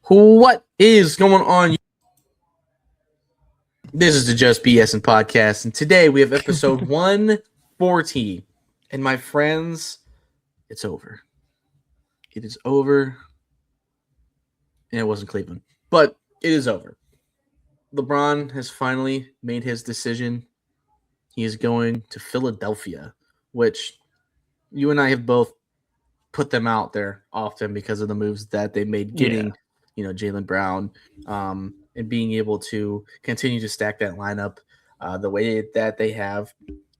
What is going on? This is the Just BSing podcast, and today we have episode 140. And my friends, it's over. It is over. And it wasn't Cleveland, but it is over. LeBron has finally made his decision. He is going to Philadelphia, which you and I have both put them out there often because of the moves that they made getting, Jaylen Brown, and being able to continue to stack that lineup the way that they have.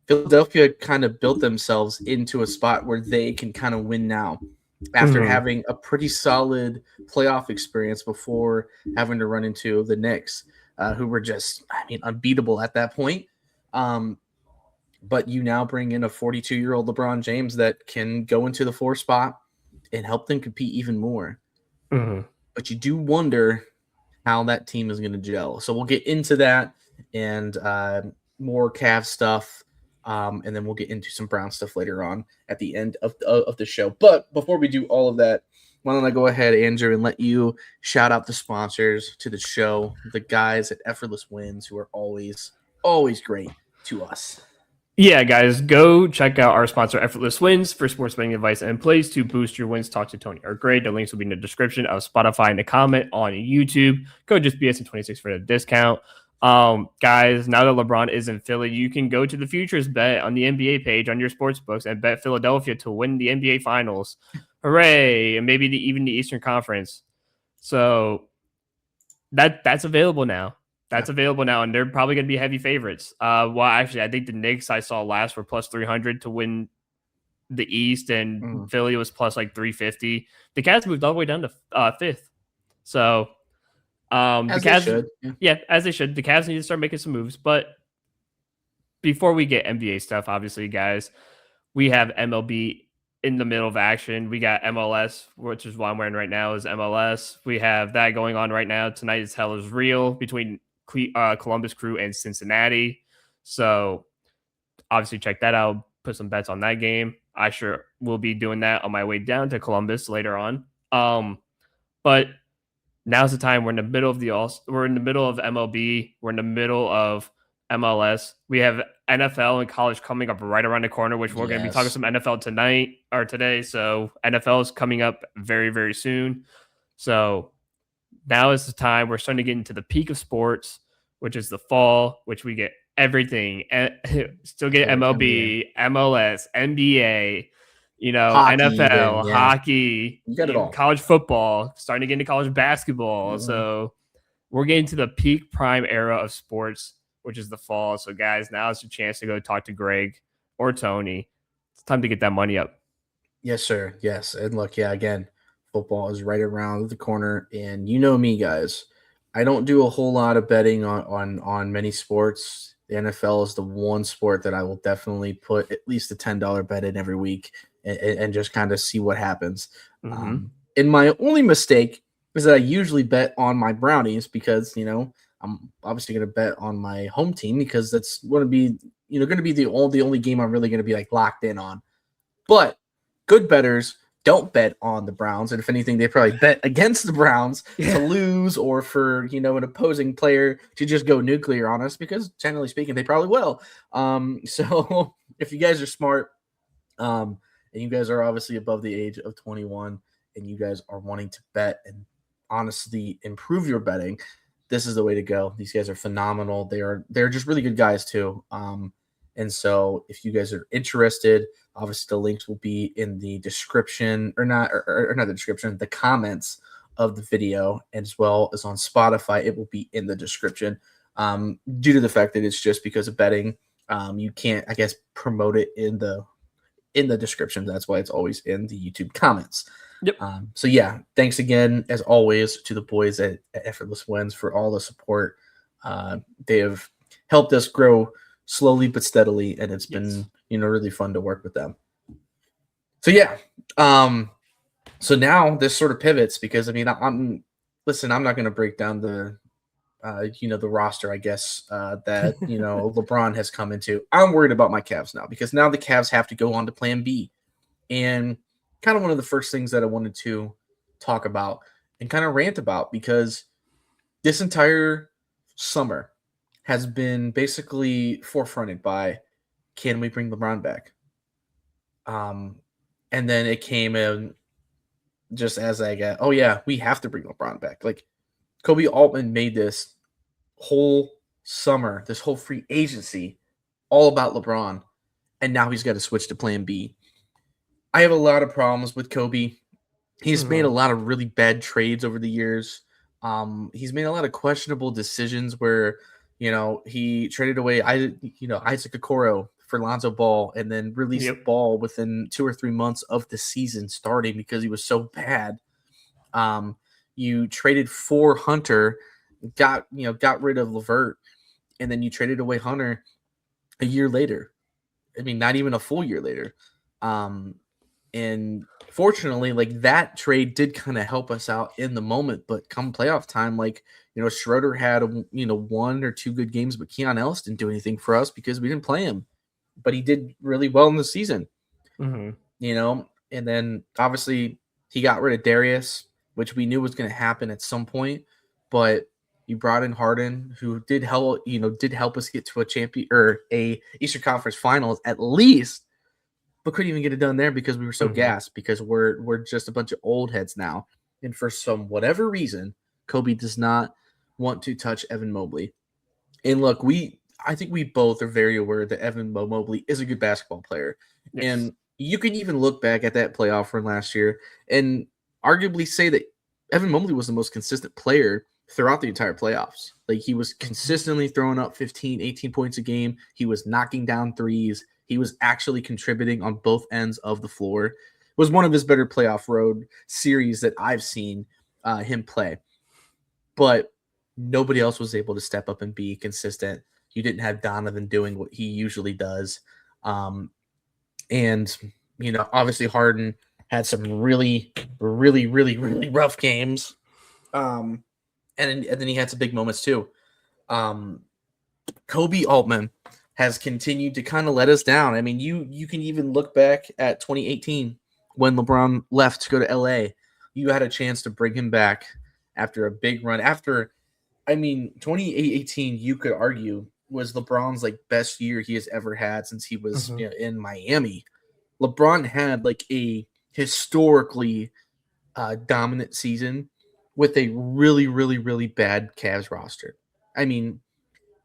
Philadelphia kind of built themselves into a spot where they can kind of win now after having a pretty solid playoff experience before having to run into the Knicks, who were just, unbeatable at that point. But you now bring in a 42-year-old LeBron James that can go into the 4 spot and help them compete even more. But you do wonder how that team is going to gel. So we'll get into that and more Cavs stuff, and then we'll get into some Brown stuff later on at the end of the show. But before we do all of that, why don't I go ahead, Andrew, and let you shout out the sponsors to the show, the guys at Effortless Wins, who are always great to us. Yeah, guys, go check out our sponsor, Effortless Wins, for sports betting advice and plays to boost your wins. Talk to Tony or Gray. The links will be in the description of Spotify and the comment on YouTube. Go just BSN26 for the discount. Guys, now that LeBron is in Philly, you can go to the futures bet on the NBA page on your sports books and bet Philadelphia to win the NBA Finals. Hooray! And maybe even the Eastern Conference. So that's available now. That's available now, and they're probably going to be heavy favorites. Actually, I think the Knicks I saw last were plus 300 to win the East, and Philly was plus like 350. The Cavs moved all the way down to 5th. So, as the Cavs, they should. Yeah, as they should. The Cavs need to start making some moves. But before we get NBA stuff, obviously, guys, we have MLB in the middle of action. We got MLS, which is what I'm wearing right now, is MLS. We have that going on right now. Tonight is Hell is Real between Columbus Crew and Cincinnati. So obviously check that out. Put some bets on that game. I sure will be doing that on my way down to Columbus later on. But now's the time. We're in the middle of MLB. We're in the middle of MLS. We have NFL and college coming up right around the corner, which we're going to be talking some NFL tonight or today. So NFL is coming up very, very soon. So now is the time. We're starting to get into the peak of sports, which is the fall, which we get everything. Still get MLB, MLS, NBA, Hockey NFL, even, hockey, you got it all. College football, starting to get into college basketball. So we're getting to the peak prime era of sports, which is the fall. So guys, now is your chance to go talk to Greg or Tony. It's time to get that money up. Yes, sir. Yes. And look, again, football is right around the corner, and you know me, guys. I don't do a whole lot of betting on many sports. The NFL is the one sport that I will definitely put at least a $10 bet in every week and just kind of see what happens. And my only mistake is that I usually bet on my Brownies because I'm obviously going to bet on my home team because that's going to be the only game I'm really going to be like locked in on. But good bettors don't bet on the Browns, and if anything, they probably bet against the Browns to lose or for an opposing player to just go nuclear on us because, generally speaking, they probably will. So if you guys are smart, and you guys are obviously above the age of 21, and you guys are wanting to bet and honestly improve your betting, this is the way to go. These guys are phenomenal. They're just really good guys too. And so if you guys are interested, obviously the links will be in the description or not the description, the comments of the video, as well as on Spotify. It will be in the description due to the fact that it's just because of betting. You can't, I guess, promote it in the description. That's why it's always in the YouTube comments. Yep. So yeah, thanks again, as always, to the boys at Effortless Wins for all the support. They have helped us grow slowly but steadily, and it's been really fun to work with them. So yeah, so now this sort of pivots because I'm not going to break down the the roster, I guess, that LeBron has come into. I'm worried about my Cavs now because now the Cavs have to go on to Plan B, and kind of one of the first things that I wanted to talk about and kind of rant about, because this entire summer has been basically forefronted by, can we bring LeBron back? And then it came in just as I got, oh yeah, we have to bring LeBron back. Like, Kobe Altman made this whole summer, this whole free agency, all about LeBron, and now he's got to switch to Plan B. I have a lot of problems with Kobe. He's made a lot of really bad trades over the years. He's made a lot of questionable decisions where, he traded away Isaac Okoro for Lonzo Ball, and then released Ball within 2 or 3 months of the season starting because he was so bad. You traded for Hunter, got rid of LeVert, and then you traded away Hunter a year later. I mean, not even a full year later. And fortunately, like, that trade did kind of help us out in the moment, but come playoff time, like, Schroeder had 1 or 2 good games, but Keon Ellis didn't do anything for us because we didn't play him. But he did really well in the season. And then obviously he got rid of Darius, which we knew was going to happen at some point, but you brought in Harden, who did help us get to a champion or a Eastern Conference Finals at least, but couldn't even get it done there because we were so gassed, because we're just a bunch of old heads now. And for some whatever reason, Kobe does not want to touch Evan Mobley. And look, I think we both are very aware that Evan Mobley is a good basketball player. Yes. And you can even look back at that playoff run last year and arguably say that Evan Mobley was the most consistent player throughout the entire playoffs. Like, he was consistently throwing up 15, 18 points a game. He was knocking down threes. He was actually contributing on both ends of the floor. It was one of his better playoff road series that I've seen him play. But nobody else was able to step up and be consistent. You didn't have Donovan doing what he usually does. And, obviously Harden had some really, really, really, really rough games. And then he had some big moments too. Kobe Altman has continued to kind of let us down. I mean, you can even look back at 2018 when LeBron left to go to LA. You had a chance to bring him back after a big run. 2018, you could argue, was LeBron's like best year he has ever had since he was in Miami. LeBron had like a historically dominant season with a really, really, really bad Cavs roster. I mean,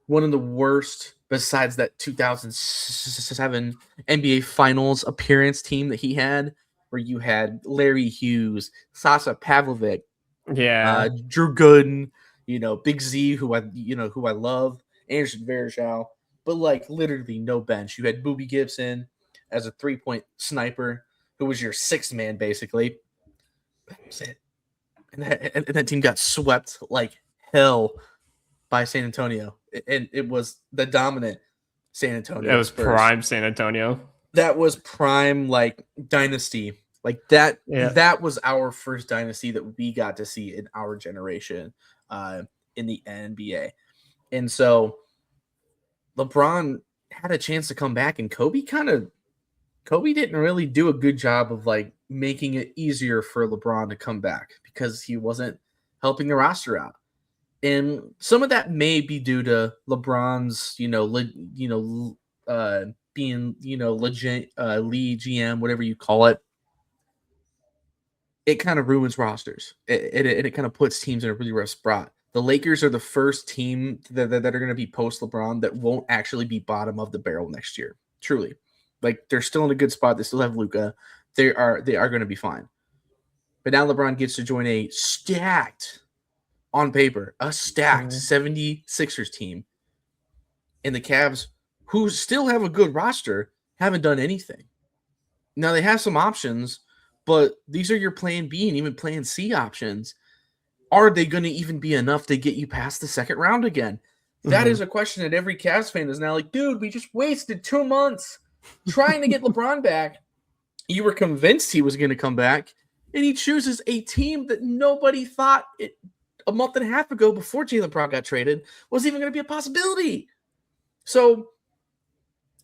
one of the worst besides that 2007 NBA Finals appearance team that he had, where you had Larry Hughes, Sasha Pavlovic, Drew Gooden, Big Z, who I love, Anderson Varejao, but like literally no bench. You had Boobie Gibson as a 3-point sniper, who was your sixth man basically. That was it. And that team got swept like hell by San Antonio, and it was the dominant San Antonio. It was Spurs. Prime San Antonio. That was prime, like, dynasty. Like that. Yeah. That was our first dynasty that we got to see in our generation in the NBA. And so LeBron had a chance to come back, and Kobe didn't really do a good job of like making it easier for LeBron to come back because he wasn't helping the roster out. And some of that may be due to LeBron's, being, legit lead GM, whatever you call it. It kind of ruins rosters. It kind of puts teams in a really rough spot. The Lakers are the first team that are going to be post LeBron that won't actually be bottom of the barrel next year. Truly, like, they're still in a good spot. They still have Luka. They are going to be fine. But now LeBron gets to join a stacked 76ers team. And the Cavs, who still have a good roster, haven't done anything. Now they have some options, but these are your plan B and even plan C options. Are they going to even be enough to get you past the second round again? That is a question that every Cavs fan is now like, dude, we just wasted 2 months trying to get LeBron back. You were convinced he was going to come back, and he chooses a team that nobody thought a month and a half ago, before Jaylen Brown got traded, was even going to be a possibility. So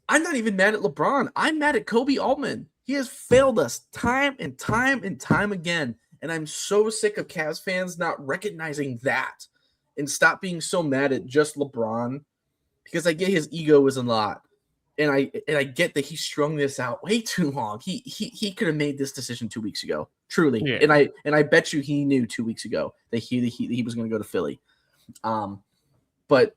I'm not even mad at LeBron. I'm mad at Kobe Altman. He has failed us time and time and time again. And I'm so sick of Cavs fans not recognizing that and stop being so mad at just LeBron, because I get his ego is a lot. And I get that he strung this out way too long. He could have made this decision 2 weeks ago, truly. Yeah. And I bet you he knew 2 weeks ago that he was going to go to Philly. But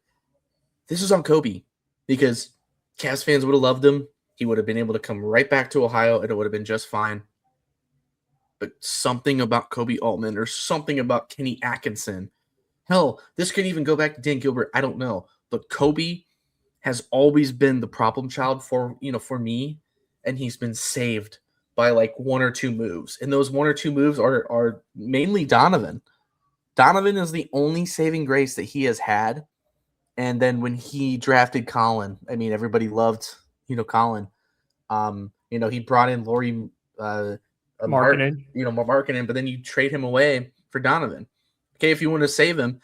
this is on Kobe, because Cavs fans would have loved him. He would have been able to come right back to Ohio, and it would have been just fine. But something about Kobe Altman or something about Kenny Atkinson, hell, this could even go back to Dan Gilbert. I don't know, but Kobe has always been the problem child for me, and he's been saved by like one or two moves, and those one or two moves are mainly Donovan. Donovan is the only saving grace that he has had. And then when he drafted Colin, I mean, everybody loved Colin. He brought in Laurie Marketing. Marketing, but then you trade him away for Donovan. Okay, if you want to save him,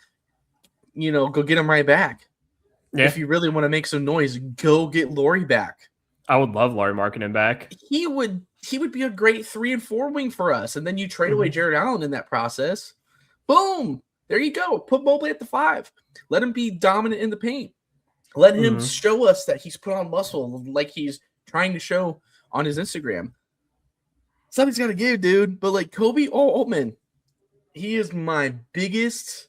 go get him right back. Yeah. If you really want to make some noise, go get Laurie back. I would love Laurie Marketing back. He would be a great 3 and 4 wing for us. And then you trade away Jared Allen in that process. Boom. There you go. Put Mobley at the 5. Let him be dominant in the paint. Let him show us that he's put on muscle like he's trying to show on his Instagram. Something's got to give, dude. But like Kobe Altman, he is my biggest,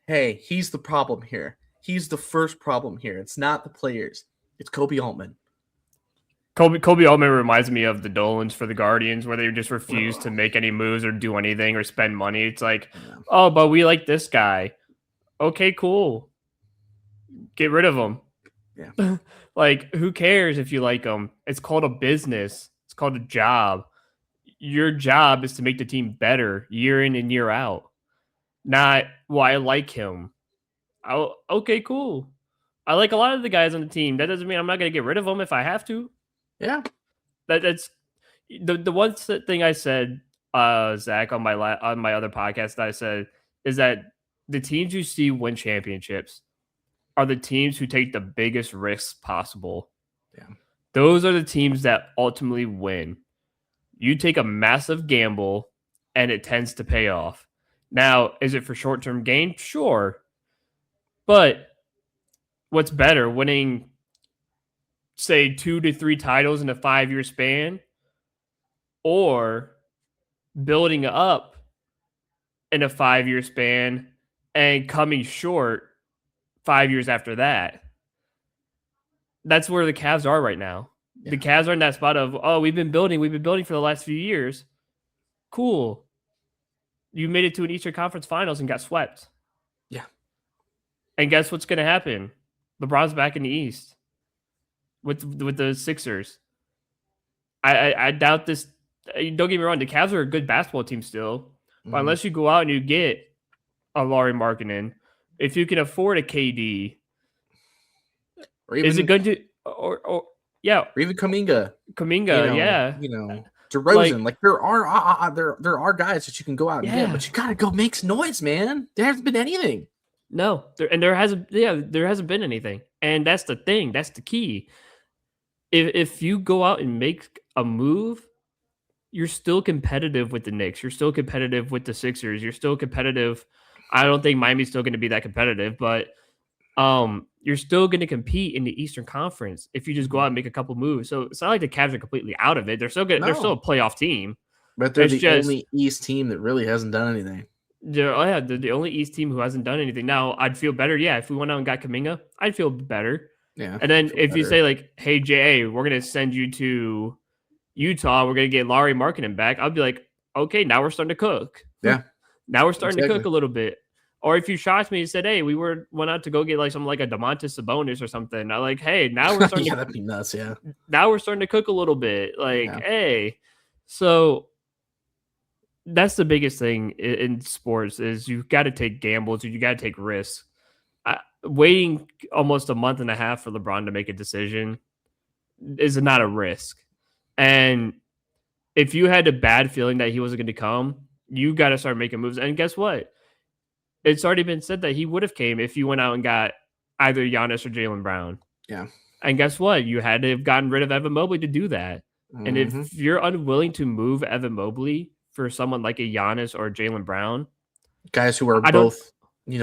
hey, he's the problem here. He's the first problem here. It's not the players. It's Kobe Altman. Kobe Altman reminds me of the Dolans for the Guardians, where they just refuse to make any moves or do anything or spend money. It's like, oh, but we like this guy. Okay, cool. Get rid of him. Yeah. Like, who cares if you like him? It's called a business. It's called a job. Your job is to make the team better year in and year out. Not, well, I like him. Okay, cool. I like a lot of the guys on the team. That doesn't mean I'm not going to get rid of them if I have to. Yeah, that's the one thing I said, Zach, on my other podcast that I said is that the teams you see win championships are the teams who take the biggest risks possible. Yeah, those are the teams that ultimately win. You take a massive gamble, and it tends to pay off. Now, is it for short-term gain? Sure, but what's better, winning, say, 2 to 3 titles in a 5-year span, or building up in a 5-year span and coming short 5 years after that? That's where the Cavs are right now. Yeah. The Cavs are in that spot of, oh, we've been building for the last few years. Cool. You made it to an Eastern Conference Finals and got swept. Yeah. And guess what's going to happen? LeBron's back in the East with the Sixers. I doubt this. Don't get me wrong. The Cavs are a good basketball team still. But unless you go out and you get a Laurie Markkinen, if you can afford a KD, or even, is it going to or even Kuminga, yeah, DeRozan, like there are guys that you can go out and get, but you gotta go make some noise, man. There hasn't been anything. No, there hasn't been anything, and that's the thing. That's the key. If you go out and make a move, you're still competitive with the Knicks. You're still competitive with the Sixers. You're still competitive. I don't think Miami's still going to be that competitive, but you're still going to compete in the Eastern Conference if you just go out and make a couple moves. So it's not like the Cavs are completely out of it. They're still good. No. They're still a playoff team. But they're the only East team that really hasn't done anything. They're the only East team who hasn't done anything. Now, I'd feel better. Yeah, if we went out and got Kuminga, I'd feel better. Yeah. And then if you say, like, hey, J.A., we're going to send you to Utah, we're going to get Laurie Markkinen back, I'll be like, okay, now we're starting to cook. Yeah. Now we're starting to cook a little bit. Or if you shocked me and said, hey, we went out to go get like something like a DeMontis Sabonis or something, I'm like, hey, now we're starting that'd be nuts, yeah. Now we're starting to cook a little bit. Like, hey. So that's the biggest thing in sports is you've got to take gambles, you got to take risks. Waiting almost a month and a half for LeBron to make a decision is not a risk. And if you had a bad feeling that he wasn't going to come, you got to start making moves. And guess what? It's already been said that he would have came if you went out and got either Giannis or Jaylen Brown. Yeah. And guess what? You had to have gotten rid of Evan Mobley to do that. Mm-hmm. And if you're unwilling to move Evan Mobley for someone like a Giannis or Jaylen Brown. Guys who are I don't. both,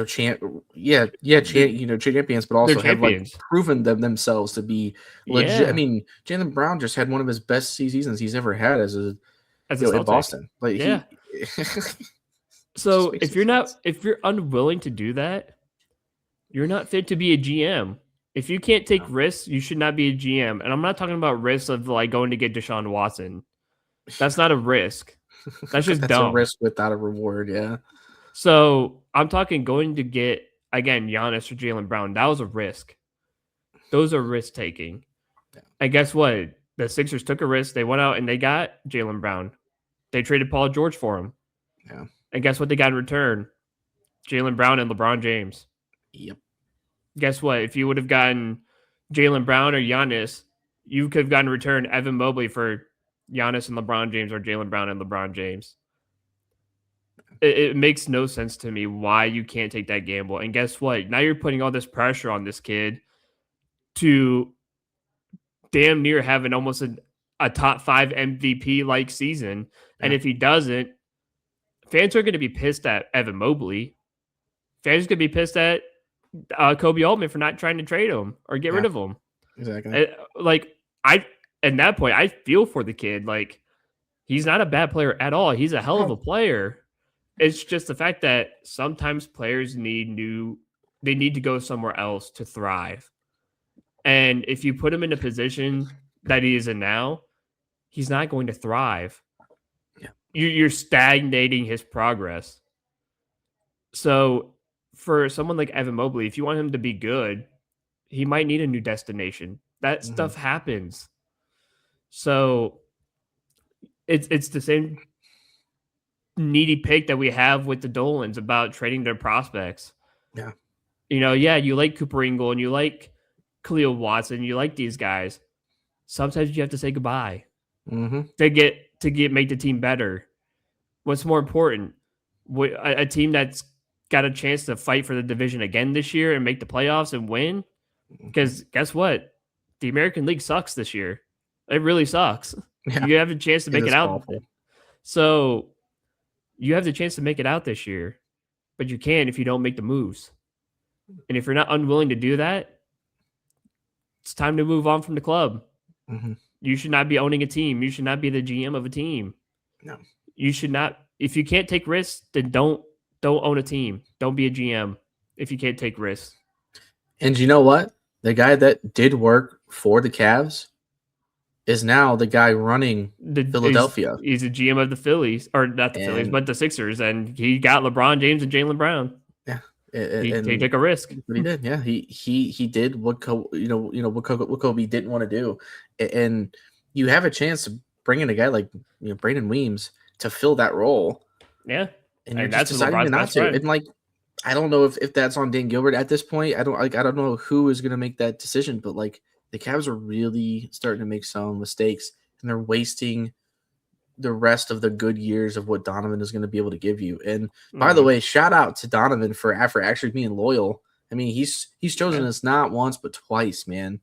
champions, but They're also have like champions. proven themselves to be legit. I Yeah, mean, Jaylen Brown just had one of his best seasons he's ever had as a as a in Celtic. Boston. Like Yeah. he just So makes no sense. if you're unwilling to do that, you're not fit to be a GM. If you can't take No. risks, you should not be a GM. And I'm not talking about risks of like going to get Deshaun Watson. That's not a risk. That's just That's a dumb. risk without a reward. Yeah. So I'm talking going to get again Giannis or Jaylen Brown. That was a risk. Those are risk taking. Yeah. And guess what? The Sixers took a risk. They went out and they got Jaylen Brown. They traded Paul George for him. Yeah. And guess what they got in return? Jaylen Brown and LeBron James. Yep. Guess what? If you would have gotten Jaylen Brown or Giannis, you could have gotten in return Evan Mobley for Giannis and LeBron James or Jaylen Brown and LeBron James. It makes no sense to me why you can't take that gamble. And guess what? Now you're putting all this pressure on this kid to damn near having almost a top 5 MVP like season. And Yeah. if he doesn't, fans are going to be pissed at Evan Mobley. Fans are going to be pissed at Kobe Altman for not trying to trade him or get rid of him. Exactly. At that point, I feel for the kid. Like, he's not a bad player at all. He's a hell of a player. It's just the fact that sometimes players need to go somewhere else to thrive. And if you put him in a position that he is in now, he's not going to thrive. Yeah. You're stagnating his progress. So for someone like Evan Mobley, if you want him to be good, he might need a new destination. That stuff happens. So it's the same needy pick that we have with the Dolans about trading their prospects. Yeah. You like Cooper Ingle and you like Khalil Watson, you like these guys. Sometimes you have to say goodbye to make the team better. What's more important? A team that's got a chance to fight for the division again this year and make the playoffs and win? Because guess what? The American League sucks this year. It really sucks. Yeah. You have a chance to make it out. Awful. So you have the chance to make it out this year, but you can't if you don't make the moves. And if you're not unwilling to do that, it's time to move on from the club. You should not be owning a team. You should not be the GM of a team. No. You should not. If you can't take risks, then don't own a team. Don't be a GM if you can't take risks. And you know what? The guy that did work for the Cavs is now the guy running Philadelphia. He's a GM of the Phillies, or not the Phillies, but the Sixers, and he got LeBron James and Jaylen Brown. Yeah, he took a risk. But he did. Yeah, he did what Kobe didn't want to do, and you have a chance to bring in a guy like Brandon Weems to fill that role. Yeah, and you're just deciding not to. And like, I don't know if that's on Dan Gilbert at this point. I don't know who is going to make that decision, but like the Cavs are really starting to make some mistakes, and they're wasting the rest of the good years of what Donovan is going to be able to give you. And by the way, shout out to Donovan for actually being loyal. I mean, he's chosen us not once but twice, man.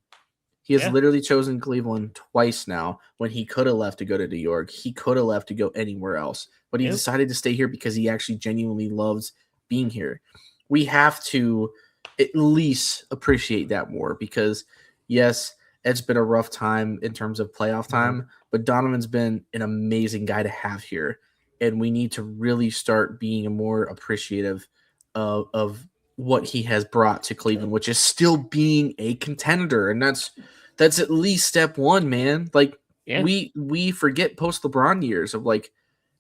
He has literally chosen Cleveland twice now when he could have left to go to New York. He could have left to go anywhere else, but he decided to stay here because he actually genuinely loves being here. We have to at least appreciate that more because yes, it's been a rough time in terms of playoff time, but Donovan's been an amazing guy to have here. And we need to really start being more appreciative of what he has brought to Cleveland, which is still being a contender. And that's at least step one, man. Like we forget post LeBron years of like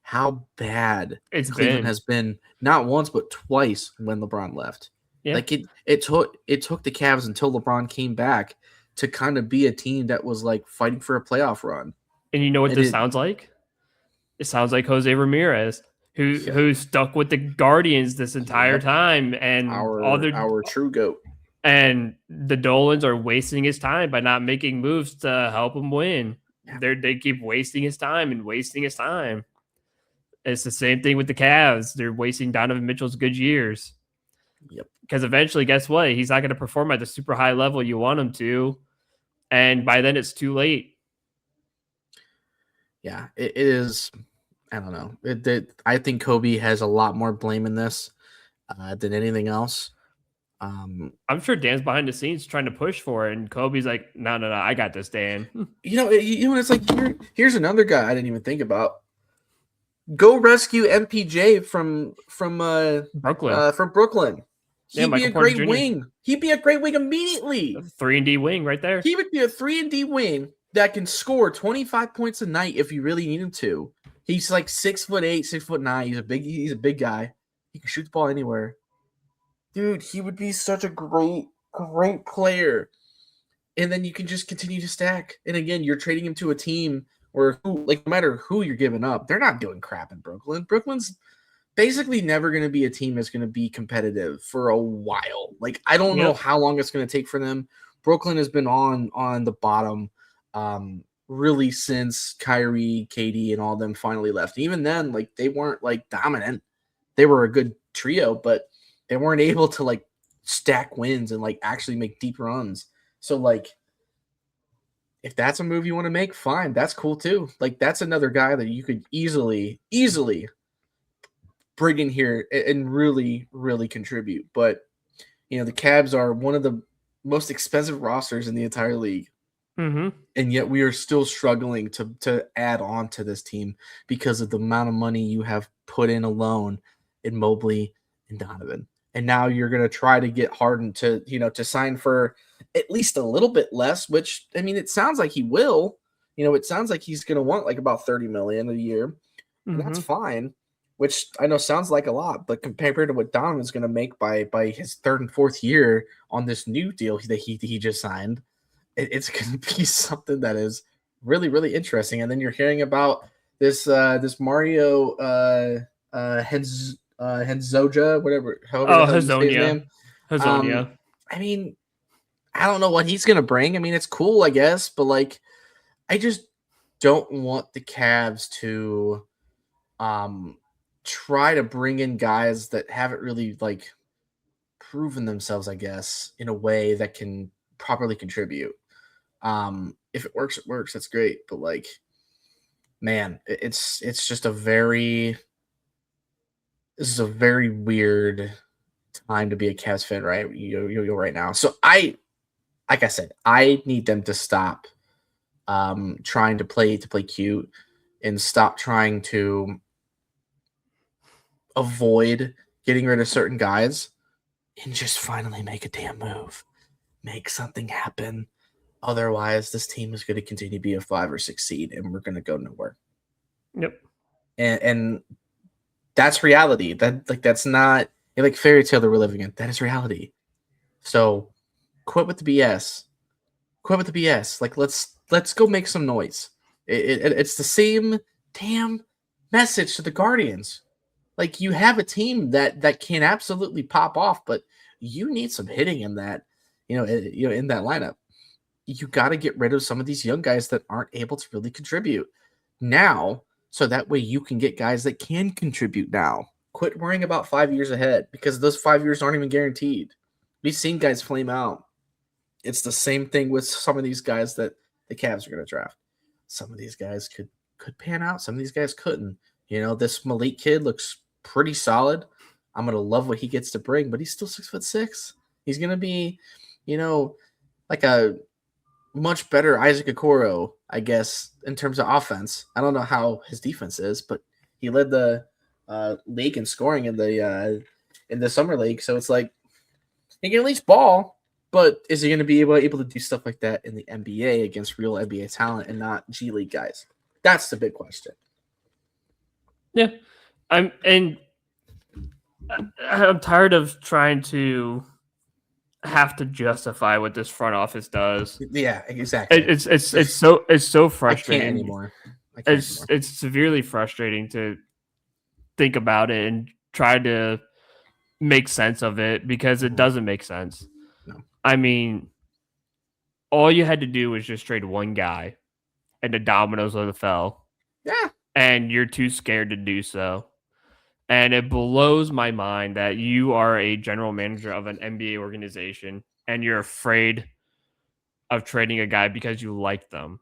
how bad Cleveland has been not once, but twice when LeBron left. Yeah. Like it took the Cavs until LeBron came back to kind of be a team that was like fighting for a playoff run. And you know what this sounds like? It sounds like Jose Ramirez, who stuck with the Guardians this entire time, and our true GOAT. And the Dolans are wasting his time by not making moves to help him win. Yeah. They keep wasting his time and wasting his time. It's the same thing with the Cavs. They're wasting Donovan Mitchell's good years. Yep. Because eventually, guess what? He's not going to perform at the super high level you want him to. And by then, it's too late. Yeah, it is. I don't know. I think Kobe has a lot more blame in this than anything else. I'm sure Dan's behind the scenes trying to push for it, and Kobe's like, no, no, no, I got this, Dan. It's like here's another guy I didn't even think about. Go rescue MPJ Brooklyn. from Brooklyn. Yeah, He'd be Michael a Porter great Jr. wing. He'd be a great wing immediately. 3-and-D wing right there. He would be a 3-and-D wing that can score 25 points a night if you really need him to. He's like 6'8", 6'9". He's a big guy. He can shoot the ball anywhere. Dude, he would be such a great player. And then you can just continue to stack. And again, you're trading him to a team where no matter who you're giving up, they're not doing crap in Brooklyn. Brooklyn's basically never going to be a team that's going to be competitive for a while. Like, I don't know how long it's going to take for them. Brooklyn has been on the bottom really since Kyrie, KD, and all them finally left. Even then, like, they weren't like dominant. They were a good trio, but they weren't able to like stack wins and like actually make deep runs. So like, if that's a move you want to make, fine, that's cool too. Like, that's another guy that you could easily bring in here and really, really contribute. But the Cavs are one of the most expensive rosters in the entire league. Mm-hmm. And yet we are still struggling to add on to this team because of the amount of money you have put in alone in Mobley and Donovan. And now you're going to try to get Harden to sign for at least a little bit less, which, I mean, it sounds like he will. It sounds like he's going to want like about $30 million a year. And that's fine, which I know sounds like a lot, but compared to what Donovan's going to make by his third and fourth year on this new deal that he just signed, it's going to be something that is really, really interesting. And then you're hearing about this Mario Henzoja, whatever, however the hell you say his name. Hazonia. I mean, I don't know what he's going to bring. I mean, it's cool, I guess, but like, I just don't want the Cavs to try to bring in guys that haven't really like proven themselves, I guess, in a way that can properly contribute. If it works, it works. That's great. But like, man, it's just this is a very weird time to be a Cavs fan, right? You right now. So like I said, I need them to stop trying to play cute and stop trying to avoid getting rid of certain guys and just finally make a damn move. Make something happen. Otherwise, this team is going to continue to be a 5 or 6 seed and we're going to go nowhere. Yep. And that's reality. That's not like fairy tale that we're living in. That is reality. So quit with the BS. Quit with the BS. Like, let's go make some noise. It's the same damn message to the Guardians. Like, you have a team that can absolutely pop off, but you need some hitting in that, in that lineup. You got to get rid of some of these young guys that aren't able to really contribute now, so that way you can get guys that can contribute now. Quit worrying about 5 years ahead because those 5 years aren't even guaranteed. We've seen guys flame out. It's the same thing with some of these guys that the Cavs are going to draft. Some of these guys could pan out. Some of these guys couldn't. This Malik kid looks pretty solid. I'm going to love what he gets to bring, but he's still 6'6". He's going to be, like a much better Isaac Okoro, I guess, in terms of offense. I don't know how his defense is, but he led the league in scoring in the summer league. So it's like, he can at least ball, but is he going to be able to do stuff like that in the NBA against real NBA talent and not G League guys? That's the big question. Yeah, I'm tired of trying to have to justify what this front office does. Yeah, exactly. It's so frustrating. I can't anymore. It's severely frustrating to think about it and try to make sense of it because it doesn't make sense. No. I mean, all you had to do was just trade one guy and the dominoes would have fell. Yeah. And you're too scared to do so. And it blows my mind that you are a general manager of an NBA organization and you're afraid of trading a guy because you like them.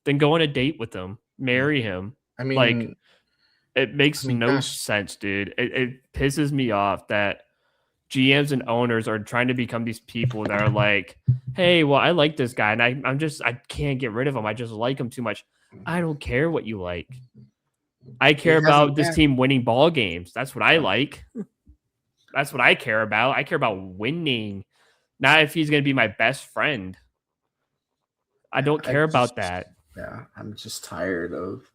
Then go on a date with them, marry him. I mean, like, It makes no Gosh, sense, dude. It pisses me off that GMs and owners are trying to become these people that are like, hey, well, I like this guy and I can't get rid of him. I just like him too much. I don't care what you like. I care it hasn't. about this Yeah, team winning ball games. That's what I like. That's what I care about. I care about winning, not if he's going to be my best friend. I don't I care about just, that. yeah, I'm just tired of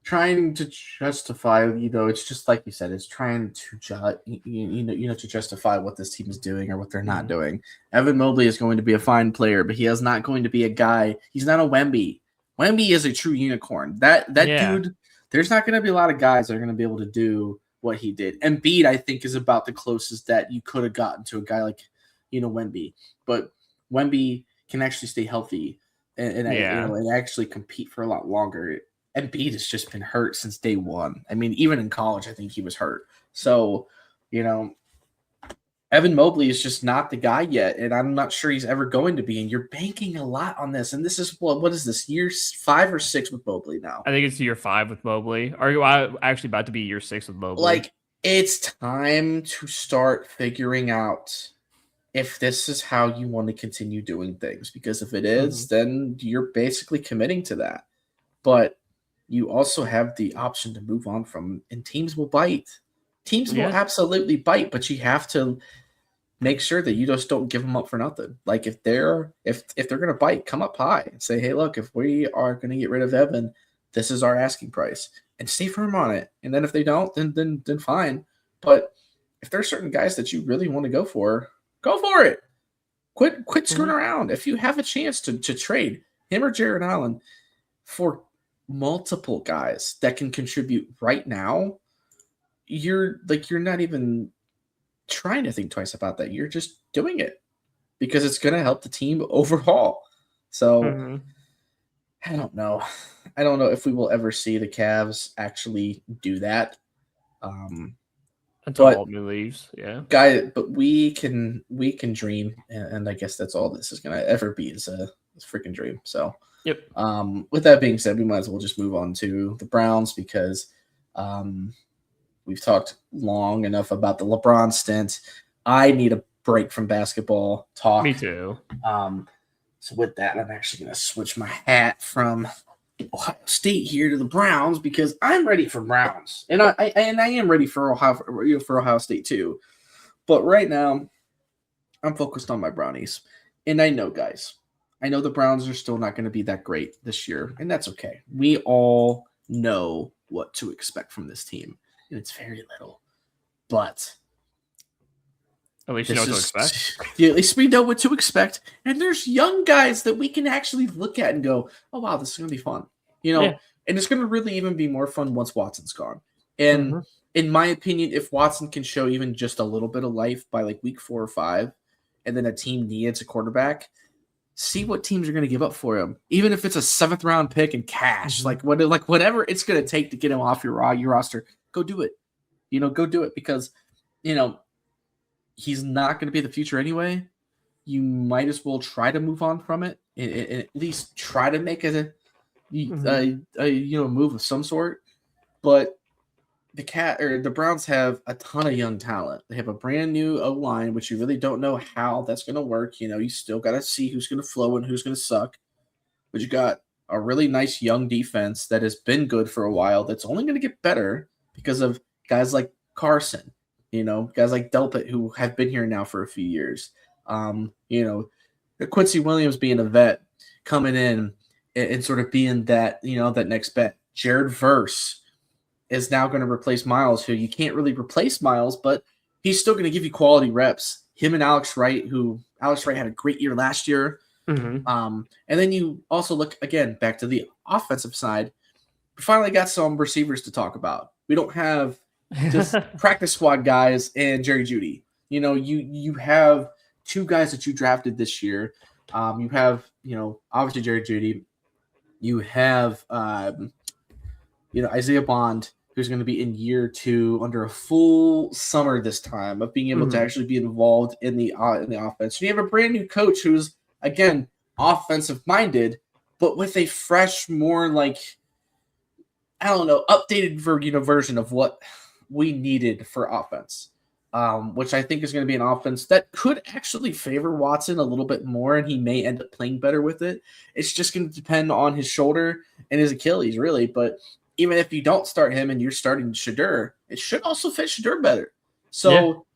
trying to justify. It's just like you said. It's trying to to justify what this team is doing or what they're not doing. Evan Mobley is going to be a fine player, but he is not going to be a guy. He's not a Wemby. Wemby is a true unicorn. That Yeah. dude. There's not going to be a lot of guys that are going to be able to do what he did. Embiid, I think, is about the closest that you could have gotten to a guy like, Wemby. But Wemby can actually stay healthy Yeah. and actually compete for a lot longer. Embiid has just been hurt since day one. I mean, even in college, I think he was hurt. So, you know, Evan Mobley is just not the guy yet, and I'm not sure he's ever going to be. And you're banking a lot on this. And this is what is this, year 5 or 6 with Mobley now? I think it's year 5 with Mobley. Are you actually about to be year 6 with Mobley? Like, it's time to start figuring out if this is how you want to continue doing things. Because if it is, then you're basically committing to that. But you also have the option to move on from, and teams will bite. Teams will Yeah. absolutely bite, but you have to make sure that you just don't give them up for nothing. Like if they're going to bite, come up high and say, hey, look, if we are going to get rid of Evan, this is our asking price, and stay firm on it. And then if they don't, then fine. But if there's certain guys that you really want to go for it. Quit screwing around. If you have a chance to trade him or Jared Allen for multiple guys that can contribute right now, you're not even trying to think twice about that. You're just doing it because it's going to help the team overall. So I don't know. I don't know if we will ever see the Cavs actually do that. Until But Altman leaves. Yeah. but we can dream, and I guess that's all this is going to ever be is a freaking dream. So Yep. with that being said, we might as well just move on to the Browns because we've talked long enough about the LeBron stint. I need a break from basketball talk. Me too. So with that, I'm actually going to switch my hat from Ohio State here to the Browns because I'm ready for Browns, and I am ready for Ohio State too. But right now, I'm focused on my Brownies, and I know, guys, the Browns are still not going to be that great this year, and that's okay. We all know what to expect from this team, and it's very little, but at least you know what to expect. Yeah, at least we know what to expect, and there's young guys that we can actually look at and go, "Oh wow, this is going to be fun," And it's going to really even be more fun once Watson's gone. And in my opinion, if Watson can show even just a little bit of life by like week 4 or 5, and then a team needs a quarterback, see what teams are going to give up for him, even if it's a 7th round pick and cash, whatever it's going to take to get him off your roster. Go do it, go do it because he's not going to be the future anyway. You might as well try to move on from it and at least try to make a move of some sort. But the Browns have a ton of young talent. They have a brand new O-line, which you really don't know how that's going to work. You still got to see who's going to flow and who's going to suck. But you got a really nice young defense that has been good for a while. That's only going to get better because of guys like Carson. Guys like Delpit who have been here now for a few years. Quincy Williams being a vet coming in and sort of being that, that next bet. Jared Verse is now going to replace Miles, who you can't really replace Miles, but he's still going to give you quality reps. Him and Alex Wright had a great year last year. And then you also look, again, back to the offensive side. We finally got some receivers to talk about. We don't have just practice squad guys and Jerry Jeudy. You have 2 guys that you drafted this year. You have, obviously Jerry Jeudy. You have, Isaiah Bond, who's going to be in year 2 under a full summer this time of being able to actually be involved in the offense. And you have a brand new coach who's, again, offensive minded, but with a fresh, more like I don't know, updated version of what we needed for offense. Which I think is going to be an offense that could actually favor Watson a little bit more, and he may end up playing better with it. It's just going to depend on his shoulder and his Achilles, really. But even if you don't start him and you're starting Shadur, it should also fit Shadur better. Yeah. So,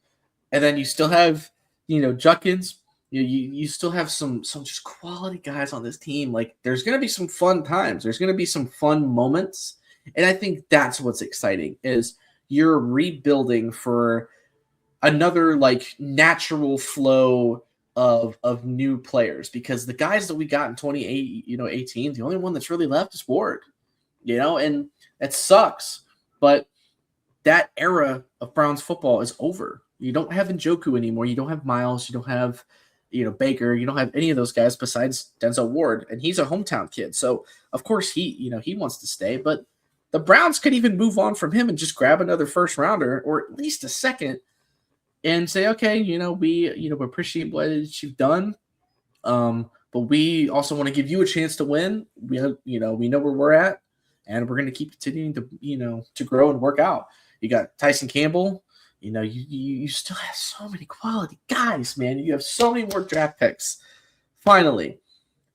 and then you still have, Juckins. You still have some just quality guys on this team. Like, there's going to be some fun times. There's going to be some fun moments, and I think that's what's exciting is you're rebuilding for another like natural flow of new players, because the guys that we got in 18, the only one that's really left is Ward, and it sucks, but that era of Browns football is over. You don't have Njoku anymore. You don't have Miles. You don't have, Baker. You don't have any of those guys besides Denzel Ward, and he's a hometown kid. So of course he wants to stay, but the Browns could even move on from him and just grab another first rounder or at least a second and say, okay, we appreciate what you've done, but we also want to give you a chance to win. We know where we're at, and we're going to keep continuing to grow and work out. You got Tyson Campbell. You still have so many quality guys, man. You have so many more draft picks. Finally,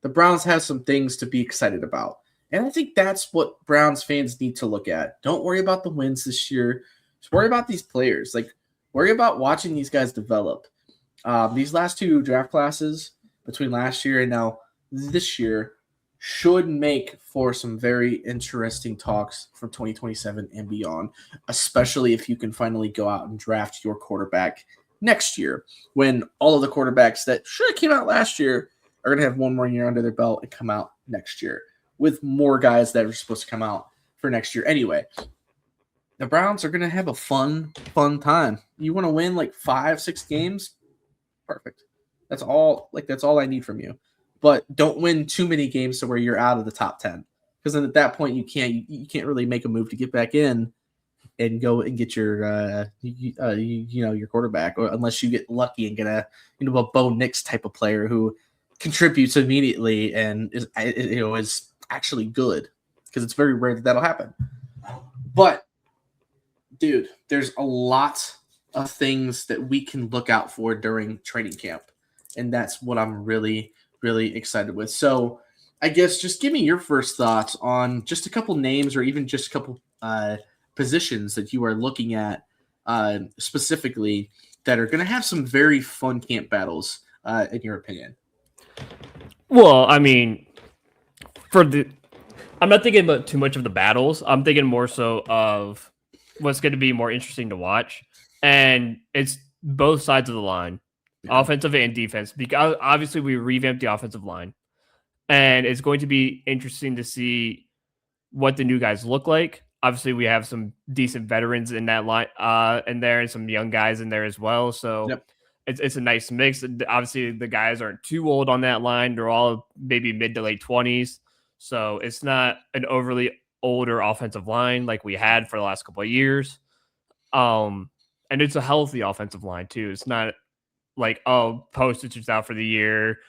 the Browns have some things to be excited about, and I think that's what Browns fans need to look at. Don't worry about the wins this year. Just worry about these players. Like, worry about watching these guys develop. These last two draft classes between last year and now this year should make for some very interesting talks from 2027 and beyond, especially if you can finally go out and draft your quarterback next year, when all of the quarterbacks that should have came out last year are going to have one more year under their belt and come out next year with more guys that are supposed to come out for next year anyway. The Browns are going to have a fun time. You want to win like 5-6 games? Perfect. That's all I need from you. But don't win too many games to where you're out of the top 10. Because then at that point you can't really make a move to get back in and go and get your your quarterback, or unless you get lucky and get a Bo Nix type of player who contributes immediately and is actually good, because it's very rare that'll happen. But dude, there's a lot of things that we can look out for during training camp, and that's what I'm really, really excited with. So I guess just give me your first thoughts on just a couple names, or even just a couple positions that you are looking at specifically that are going to have some very fun camp battles, in your opinion. Well, I mean, I'm not thinking about too much of the battles. I'm thinking more so of what's going to be more interesting to watch. And it's both sides of the line, offensive and defense, because obviously we revamped the offensive line, and it's going to be interesting to see what the new guys look like. Obviously, we have some decent veterans in that line, in there, and some young guys in there as well. So Yep. it's a nice mix. Obviously, the guys aren't too old on that line; they're all maybe mid to late 20s. So it's not an overly older offensive line like we had for the last couple of years. And it's a healthy offensive line too. It's not like, oh, Postage is out for the year.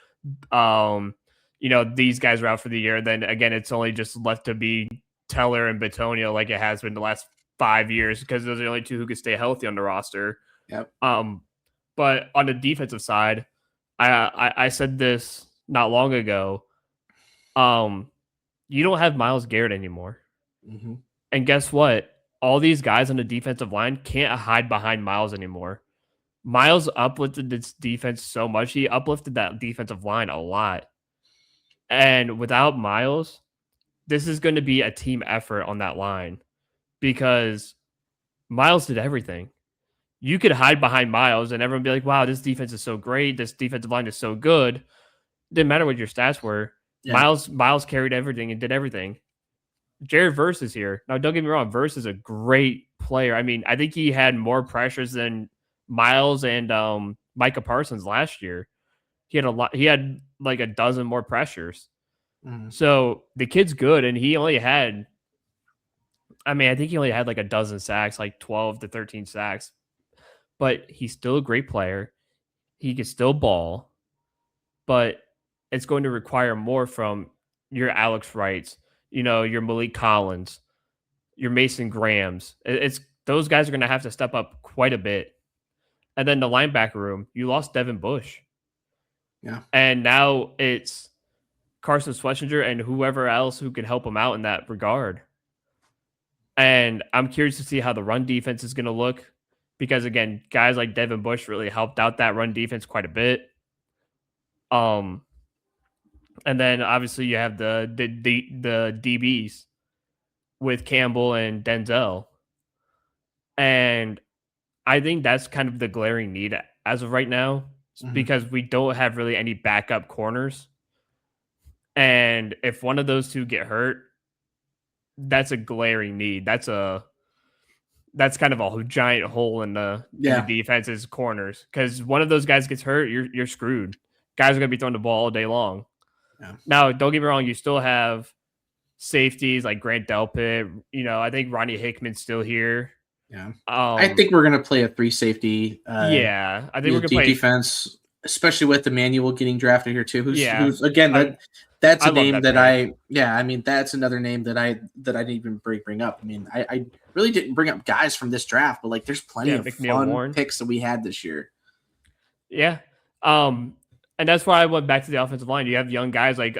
These guys are out for the year. Then again, it's only just left to be Teller and Batonio, like it has been the last 5 years, because those are the only two who could stay healthy on the roster. Yep. But on the defensive side, I said this not long ago. You don't have Myles Garrett anymore. Mm-hmm. And guess what? All these guys on the defensive line can't hide behind Myles anymore. Myles uplifted this defense so much. He uplifted that defensive line a lot. And without Myles, this is going to be a team effort on that line, because Myles did everything. You could hide behind Myles and everyone be like, wow, this defense is so great. This defensive line is so good. Didn't matter what your stats were. Yeah. Myles carried everything and did everything. Jared Verse is here. Now, don't get me wrong. Verse is a great player. I mean, I think he had more pressures than Myles and Micah Parsons last year. He had a lot. He had like a dozen more pressures. Mm-hmm. So the kid's good, and he only had, I think he only had like a dozen sacks, like 12 to 13 sacks. But he's still a great player. He can still ball, but it's going to require more from your Alex Wrights, your Malik Collins, your Mason Grahams. It's those guys are going to have to step up quite a bit. And then the linebacker room, you lost Devin Bush. Yeah. And now it's Carson Schlesinger and whoever else who can help him out in that regard. And I'm curious to see how the run defense is going to look because, again, guys like Devin Bush really helped out that run defense quite a bit. And then obviously you have the DBs with Campbell and Denzel. And I think that's kind of the glaring need as of right now because we don't have really any backup corners. And if one of those two get hurt, that's a glaring need. That's kind of a giant hole in the defense's corners because one of those guys gets hurt, you're screwed. Guys are going to be throwing the ball all day long. Yeah. Now, don't get me wrong, you still have safeties like Grant Delpit. I think Ronnie Hickman's still here. Yeah, I think we're going to play a 3 safety. I think we're going to play defense, especially with Emmanuel getting drafted here too. Who's again that's a name that that's another name that I didn't even bring up. I mean, I really didn't bring up guys from this draft, but like there's plenty of fun picks that we had this year. Yeah. And that's why I went back to the offensive line. You have young guys like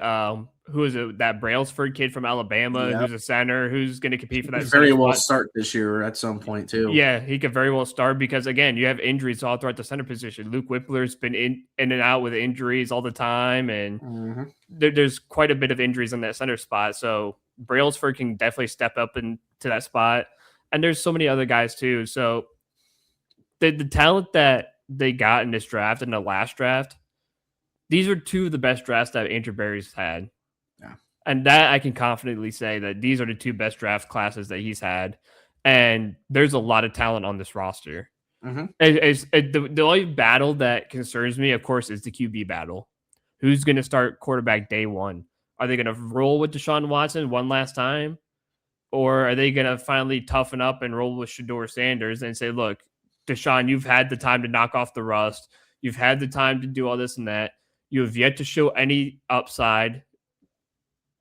who is it? That Brailsford kid from Alabama, who's a center, who's going to compete for that. Very well start this year at some point too. Yeah, he could very well start because again, you have injuries all throughout the center position. Luke Whippler's been in and out with injuries all the time, and there's quite a bit of injuries in that center spot. So Brailsford can definitely step up into that spot, and there's so many other guys too. So the talent that they got in this draft and the last draft, these are two of the best drafts that Andrew Berry's had. Yeah. And that I can confidently say that these are the 2 best draft classes that he's had. And there's a lot of talent on this roster. The only battle that concerns me, of course, is the QB battle. Who's going to start quarterback day one? Are they going to roll with Deshaun Watson one last time? Or are they going to finally toughen up and roll with Shedeur Sanders and say, look, Deshaun, you've had the time to knock off the rust. You've had the time to do all this and that. You have yet to show any upside.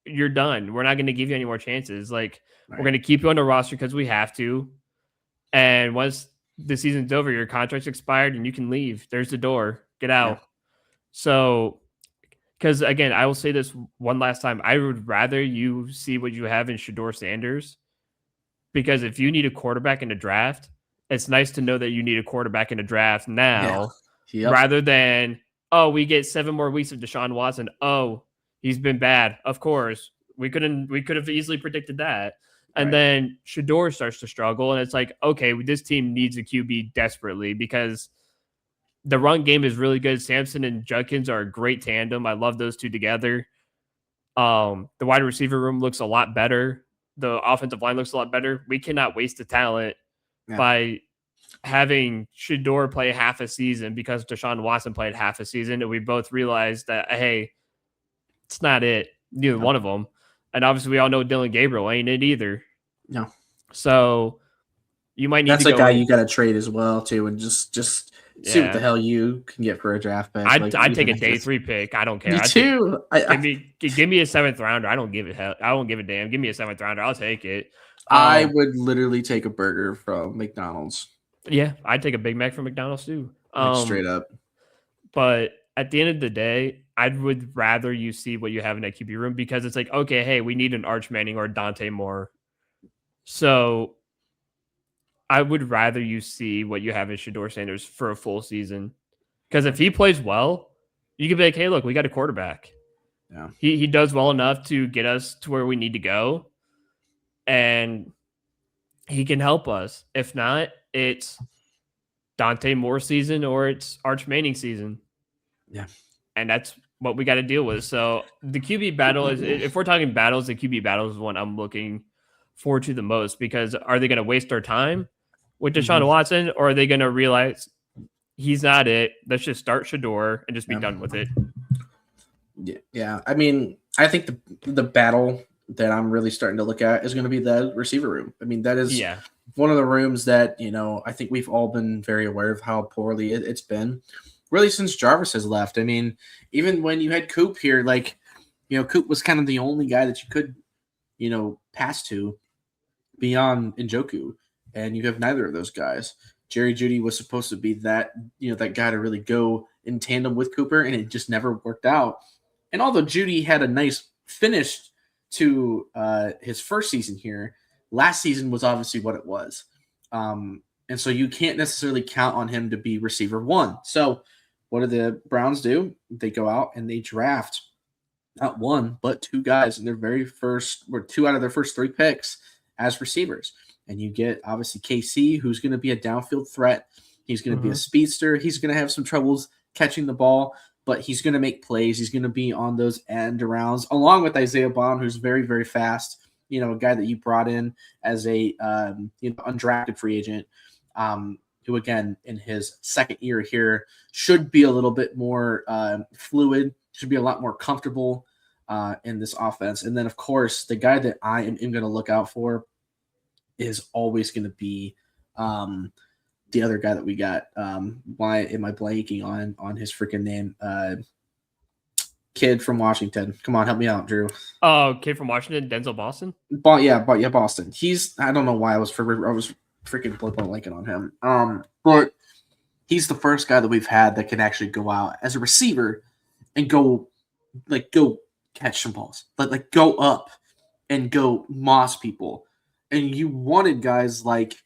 You're done. We're not going to give you any more chances. Like, we're going to keep you on the roster because we have to. And once the season's over, your contract's expired and you can leave. There's the door. Get out. Yeah. So, because again, I will say this one last time. I would rather you see what you have in Shedeur Sanders, because if you need a quarterback in the draft, it's nice to know that you need a quarterback in the draft now rather than, oh, we get 7 more weeks of Deshaun Watson. Oh, he's been bad. Of course, we could have easily predicted that. And then Shedeur starts to struggle, and it's like, okay, this team needs a QB desperately because the run game is really good. Sampson and Judkins are a great tandem. I love those two together. The wide receiver room looks a lot better. The offensive line looks a lot better. We cannot waste the talent by having Shedeur play half a season because Deshaun Watson played half a season, and we both realized that, hey, it's not it. Neither one of them. And obviously we all know Dylan Gabriel ain't it either. No. So you might need That's a guy you got to trade as well too, and just see what the hell you can get for a draft pick. I'd take a day 3 pick. I don't care. Me too. Give me a 7th rounder. I don't give a damn. Give me a 7th rounder. I'll take it. I would literally take a burger from McDonald's. Yeah, I'd take a Big Mac from McDonald's too. Straight up. But at the end of the day, I would rather you see what you have in that QB room because it's like, okay, hey, we need an Arch Manning or Dante Moore. So I would rather you see what you have in Shedeur Sanders for a full season. Because if he plays well, you can be like, hey, look, we got a quarterback. Yeah. He does well enough to get us to where we need to go. And he can help us. If not, it's Dante Moore season or it's Arch Manning season. Yeah. And that's what we got to deal with. So the QB battle is, if we're talking battles, the QB battle is one I'm looking forward to the most because are they going to waste our time with Deshaun Watson or are they going to realize he's not it? Let's just start Shedeur and just be done with it. Yeah. I mean, I think the battle that I'm really starting to look at is going to be the receiver room. I mean, that is one of the rooms that, I think we've all been very aware of how poorly it's been really since Jarvis has left. I mean, even when you had Coop here, Coop was kind of the only guy that you could, pass to. beyond Njoku, and you have neither of those guys. Jerry Jeudy was supposed to be that that guy to really go in tandem with Cooper, and it just never worked out. And although Jeudy had a nice finish to his first season here, last season was obviously what it was. And so you can't necessarily count on him to be receiver one. So what do the Browns do? They go out and they draft not one, but two guys in their very first, or two out of their first three picks as receivers. And you get obviously KC, who's going to be a downfield threat. He's going to be a speedster. He's going to have some troubles catching the ball, but he's going to make plays. He's going to be on those end arounds, along with Isaiah Bond, who's very, very fast. A guy that you brought in as a undrafted free agent, who again in his second year here should be a little bit more fluid, should be a lot more comfortable in this offense. And then of course the guy that I am going to look out for is always going to be the other guy that we got. Why am I blanking on his freaking name? Kid from Washington. Come on, help me out, Drew. Oh, kid from Washington, Denzel Boston. Boston. I don't know why I was freaking blanking on him. But he's the first guy that we've had that can actually go out as a receiver and go catch some balls, like go up and go moss people. And you wanted guys like,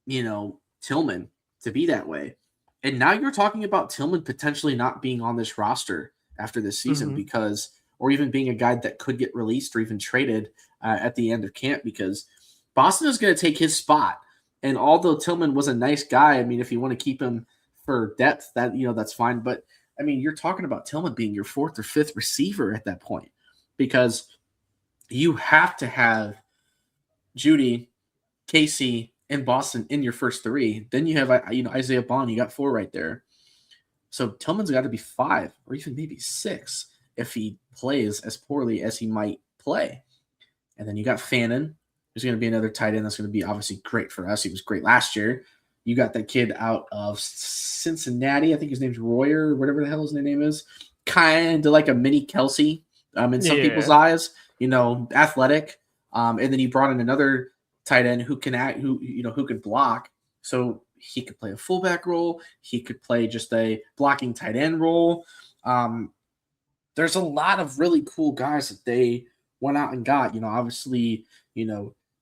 Tillman to be that way. And now you're talking about Tillman potentially not being on this roster after this season because, or even being a guy that could get released or even traded at the end of camp, because Boston is going to take his spot. And although Tillman was a nice guy, I mean, if you want to keep him for depth, that's fine. But I mean, you're talking about Tillman being your fourth or fifth receiver at that point, because you have to have Jeudy, KC, and Boston in your first three. Then you have Isaiah Bond. You got four right there. So Tillman's got to be 5 or even maybe 6 if he plays as poorly as he might play. And then you got Fannin, who's going to be another tight end that's going to be obviously great for us. He was great last year. You got that kid out of Cincinnati. I think his name's Royer, or whatever the hell his name is. Kind of like a mini Kelsey in some people's eyes. Athletic. And then you brought in another tight end who can block. So he could play a fullback role. He could play just a blocking tight end role. There's a lot of really cool guys that they went out and got. Obviously,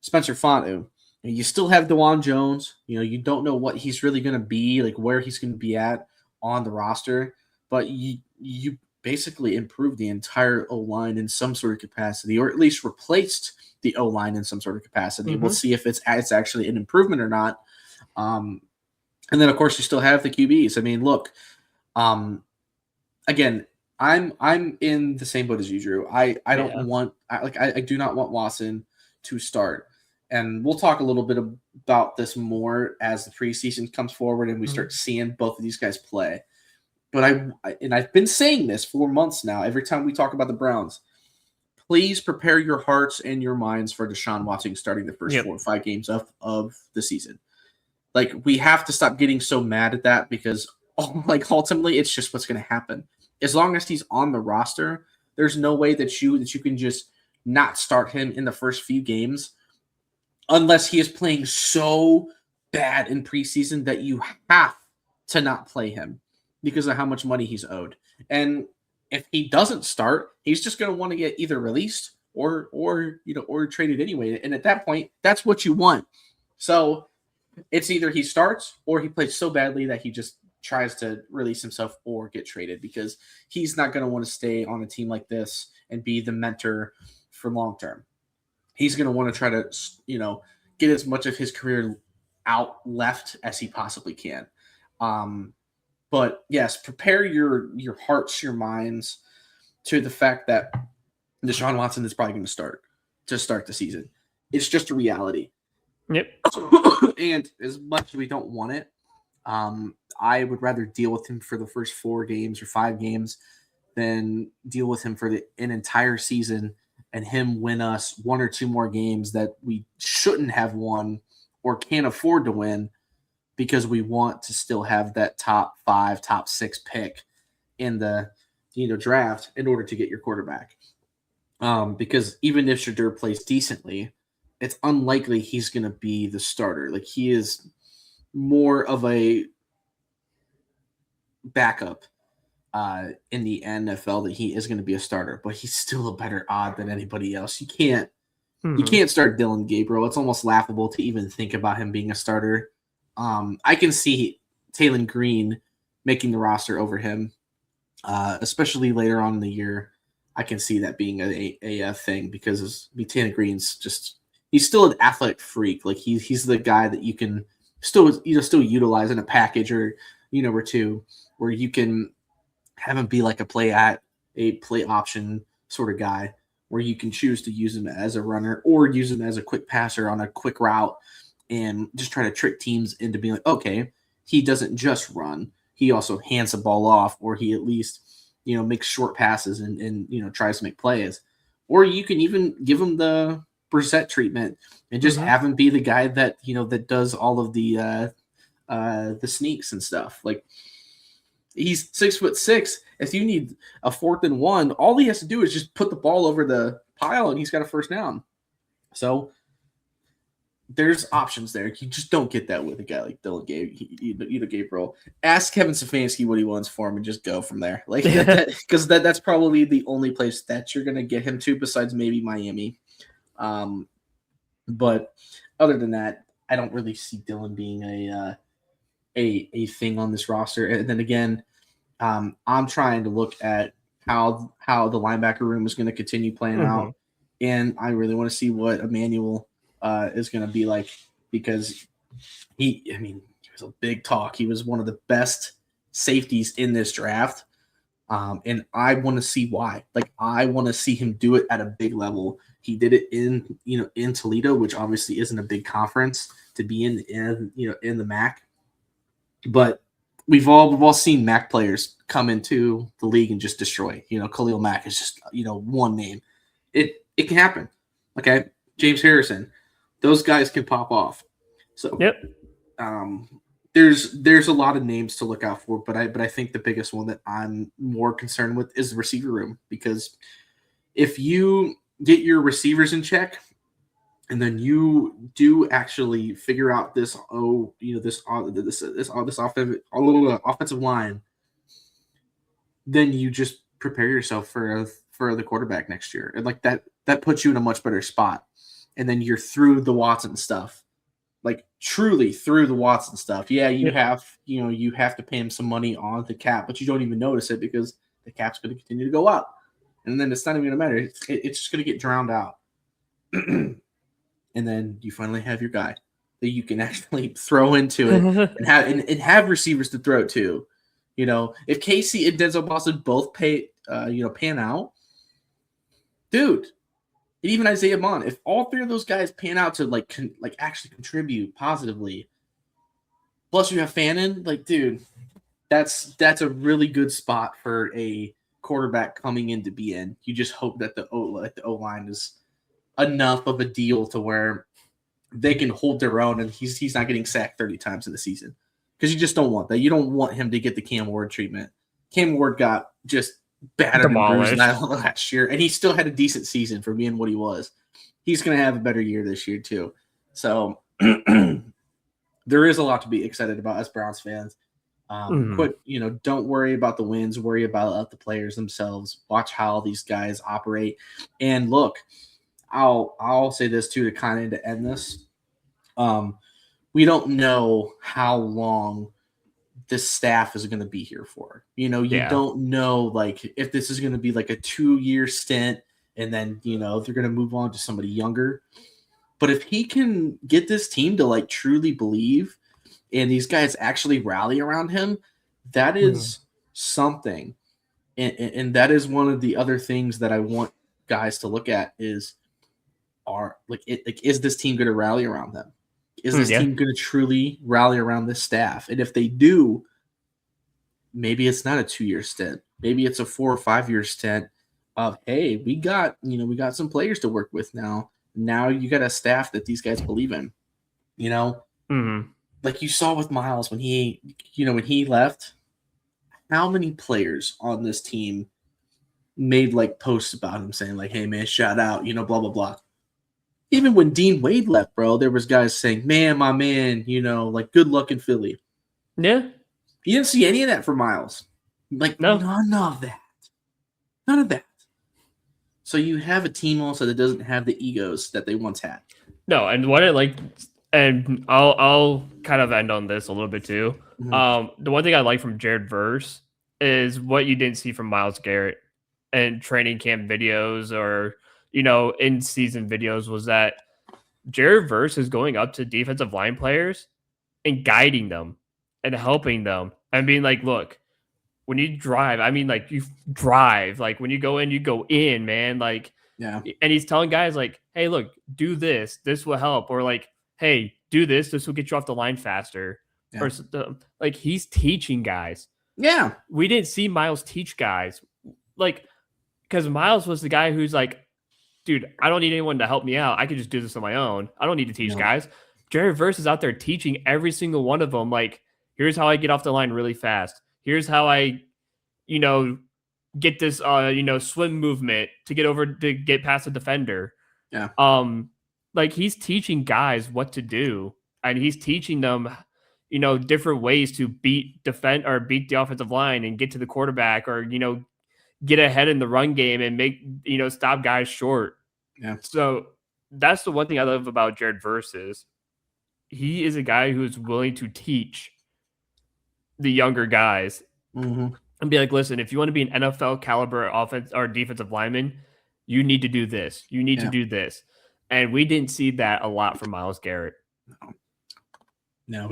Spencer Fontu. You still have DeJuan Jones. You don't know what he's really going to be, like where he's going to be at on the roster. But you basically improved the entire O-line in some sort of capacity, or at least replaced the O-line in some sort of capacity. We'll see if it's actually an improvement or not. And then, of course, you still have the QBs. I mean, look, again, I'm in the same boat as you, Drew. I do not want Watson to start. And we'll talk a little bit about this more as the preseason comes forward and we start seeing both of these guys play. But I've been saying this for months now. Every time we talk about the Browns, please prepare your hearts and your minds for Deshaun Watson starting the first 4 or 5 games of the season. Like, we have to stop getting so mad at that, because ultimately it's just what's going to happen. As long as he's on the roster, there's no way that you can just not start him in the first few games unless he is playing so bad in preseason that you have to not play him because of how much money he's owed. And if he doesn't start, he's just going to want to get either released or traded anyway. And at that point, that's what you want. So it's either he starts or he plays so badly that he just tries to release himself or get traded, because he's not going to want to stay on a team like this and be the mentor for long term. He's going to want to try to, get as much of his career out left as he possibly can. But yes, prepare your hearts, your minds to the fact that Deshaun Watson is probably going to start the season. It's just a reality. Yep. And as much as we don't want it, I would rather deal with him for the first 4 games or 5 games than deal with him for an entire season and him win us 1 or 2 more games that we shouldn't have won or can't afford to win, because we want to still have that top 5, top 6 pick in the draft in order to get your quarterback. Because even if Shadur plays decently, it's unlikely he's going to be the starter. Like, he is more of a backup in the NFL that he is going to be a starter, but he's still a better odd than anybody else. You can't start Dylan Gabriel. It's almost laughable to even think about him being a starter. I can see Taylor Green making the roster over him, especially later on in the year. I can see that being a thing because Taylor Green's he's still an athletic freak. Like, he's the guy that you can still utilize in a package or or two where you can have him be like a play option sort of guy where you can choose to use him as a runner or use him as a quick passer on a quick route and just try to trick teams into being like, okay, he doesn't just run. He also hands the ball off, or he at least, makes short passes and tries to make plays. Or you can even give him the Brissett treatment and just have him be the guy that, that does all of the sneaks and stuff. Like, he's 6'6". If you need a 4th and 1, all he has to do is just put the ball over the pile and he's got a first down. So there's options there. You just don't get that with a guy like Dylan Gabriel. Ask Kevin Stefanski what he wants for him and just go from there. Like, because that's probably the only place that you're gonna get him to besides maybe Miami. But other than that, I don't really see Dylan being a thing on this roster. And then again, I'm trying to look at how the linebacker room is going to continue playing out, and I really want to see what Emmanuel is going to be like, because he was a big talk. He was one of the best safeties in this draft, and I want to see why. Like, I want to see him do it at a big level. He did it in Toledo, which obviously isn't a big conference to be in the MAC, but we've all seen MAC players come into the league and just destroy. Khalil Mack is just one name. It can happen. Okay, James Harrison, those guys can pop off. So yep. There's a lot of names to look out for, but I think the biggest one that I'm more concerned with is the receiver room, because if you get your receivers in check, and then you do actually figure out this offensive line, then you just prepare yourself for the quarterback next year, and like that puts you in a much better spot. And then you're through the Watson stuff, like truly through the Watson stuff. Yeah, you have to pay him some money on the cap, but you don't even notice it because the cap's going to continue to go up, and then it's not even going to matter. It's just going to get drowned out. And then you finally have your guy that you can actually throw into it and have receivers to throw to. If Casey and Denzel Boston both pan out, dude, and even Isaiah Bond, if all three of those guys pan out to actually contribute positively, plus you have Fannin, dude, that's a really good spot for a quarterback coming in to be in. You just hope that the O-line is enough of a deal to where they can hold their own and he's not getting sacked 30 times in the season, because you just don't want that. You don't want him to get the Cam Ward treatment. Cam Ward got just battered and bruised last year, and he still had a decent season for being what he was. He's going to have a better year this year too. So there is a lot to be excited about as Browns fans. Don't worry about the wins, worry about the players themselves. Watch how these guys operate. And look, I'll say this too, to kind of end this. We don't know how long this staff is going to be here for. You don't know if this is going to be like a 2-year stint and then they're going to move on to somebody younger. But if he can get this team to truly believe and these guys actually rally around him, that is something. And that is one of the other things that I want guys to look at is is this team going to rally around them? Is this team going to truly rally around this staff? And if they do, maybe it's not a 2-year stint. Maybe it's a 4 or 5-year stint of, hey, we got some players to work with now. Now you got a staff that these guys believe in. Like you saw with Miles when he left, how many players on this team made posts about him saying hey man, shout out, blah, blah, blah. Even when Dean Wade left, bro, there was guys saying, "Man, my man, like good luck in Philly." Yeah. You didn't see any of that for Miles. Like No. none of that. None of that. So you have a team also that doesn't have the egos that they once had. No, and what I like, and I'll kind of end on this a little bit too. Mm-hmm. The one thing I like from Jared Verse is what you didn't see from Miles Garrett and training camp videos or in season videos was that Jared Verse is going up to defensive line players and guiding them and helping them and being like, look, when you drive, I mean, like you drive, like when you go in, man, like, Yeah. and he's telling guys like, hey, look, do this, this will help, or like, hey, do this will get you off the line faster, Yeah. or like he's teaching guys. Yeah. We didn't see Miles teach guys, like, because Miles was the guy who's like, dude, I don't need anyone to help me out. I can just do this on my own. I don't need to teach No. guys. Jared Verse is out there teaching every single one of them. Like, here's how I get off the line really fast. Here's how I, you know, get this, swim movement to get over to get past the defender. Yeah. Like he's teaching guys what to do, and he's teaching them, different ways to beat the offensive line and get to the quarterback, or get ahead in the run game and make stop guys short. Yeah. So that's the one thing I love about Jared Verse is he is a guy who is willing to teach the younger guys Mm-hmm. and be like, listen, if you want to be an NFL caliber offense or defensive lineman, you need to do this. You need to do this. And we didn't see that a lot from Miles Garrett. No,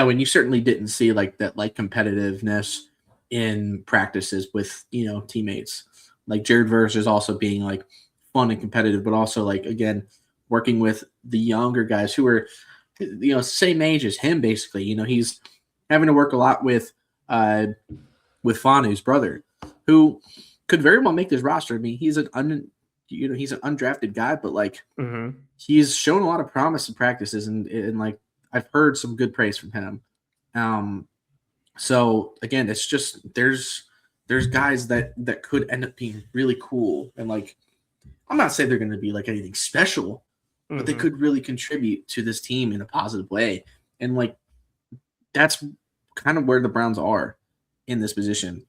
and you certainly didn't see like that, like competitiveness in practices with teammates. Like Jared Verse is also being like fun and competitive, but also like again working with the younger guys who are same age as him. Basically, he's having to work a lot with Fanu's brother, who could very well make this roster. I mean, he's an undrafted guy, but like he's shown a lot of promise in practices, and like I've heard some good praise from him. So again, it's just there's guys that could end up being really cool, and like I'm not saying they're going to be like anything special, but they could really contribute to this team in a positive way, and like that's kind of where the Browns are in this position.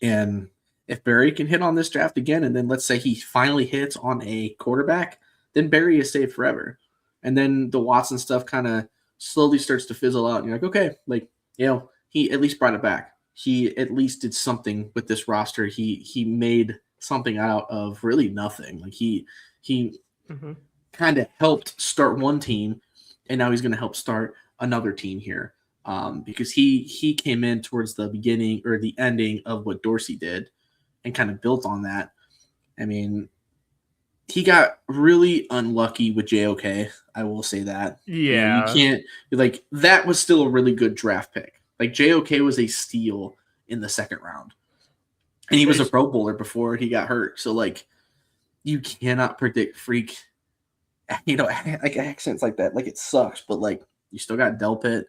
And if Barry can hit on this draft again, and then let's say he finally hits on a quarterback, then Barry is saved forever. And then the Watson stuff kind of slowly starts to fizzle out. And you're like, okay, like, he at least brought it back. He at least did something with this roster. He made something out of really nothing. Like he kind of helped start one team, and now he's going to help start another team here. Because he came in towards the beginning or the ending of what Dorsey did and kind of built on that. I mean, he got really unlucky with JOK. I will say that. Yeah. You can't like that was still a really good draft pick. Like JOK was a steal in the second round. And he was a Pro Bowler before he got hurt. So like you cannot predict freak like accents like that. Like it sucks, but like you still got Delpit.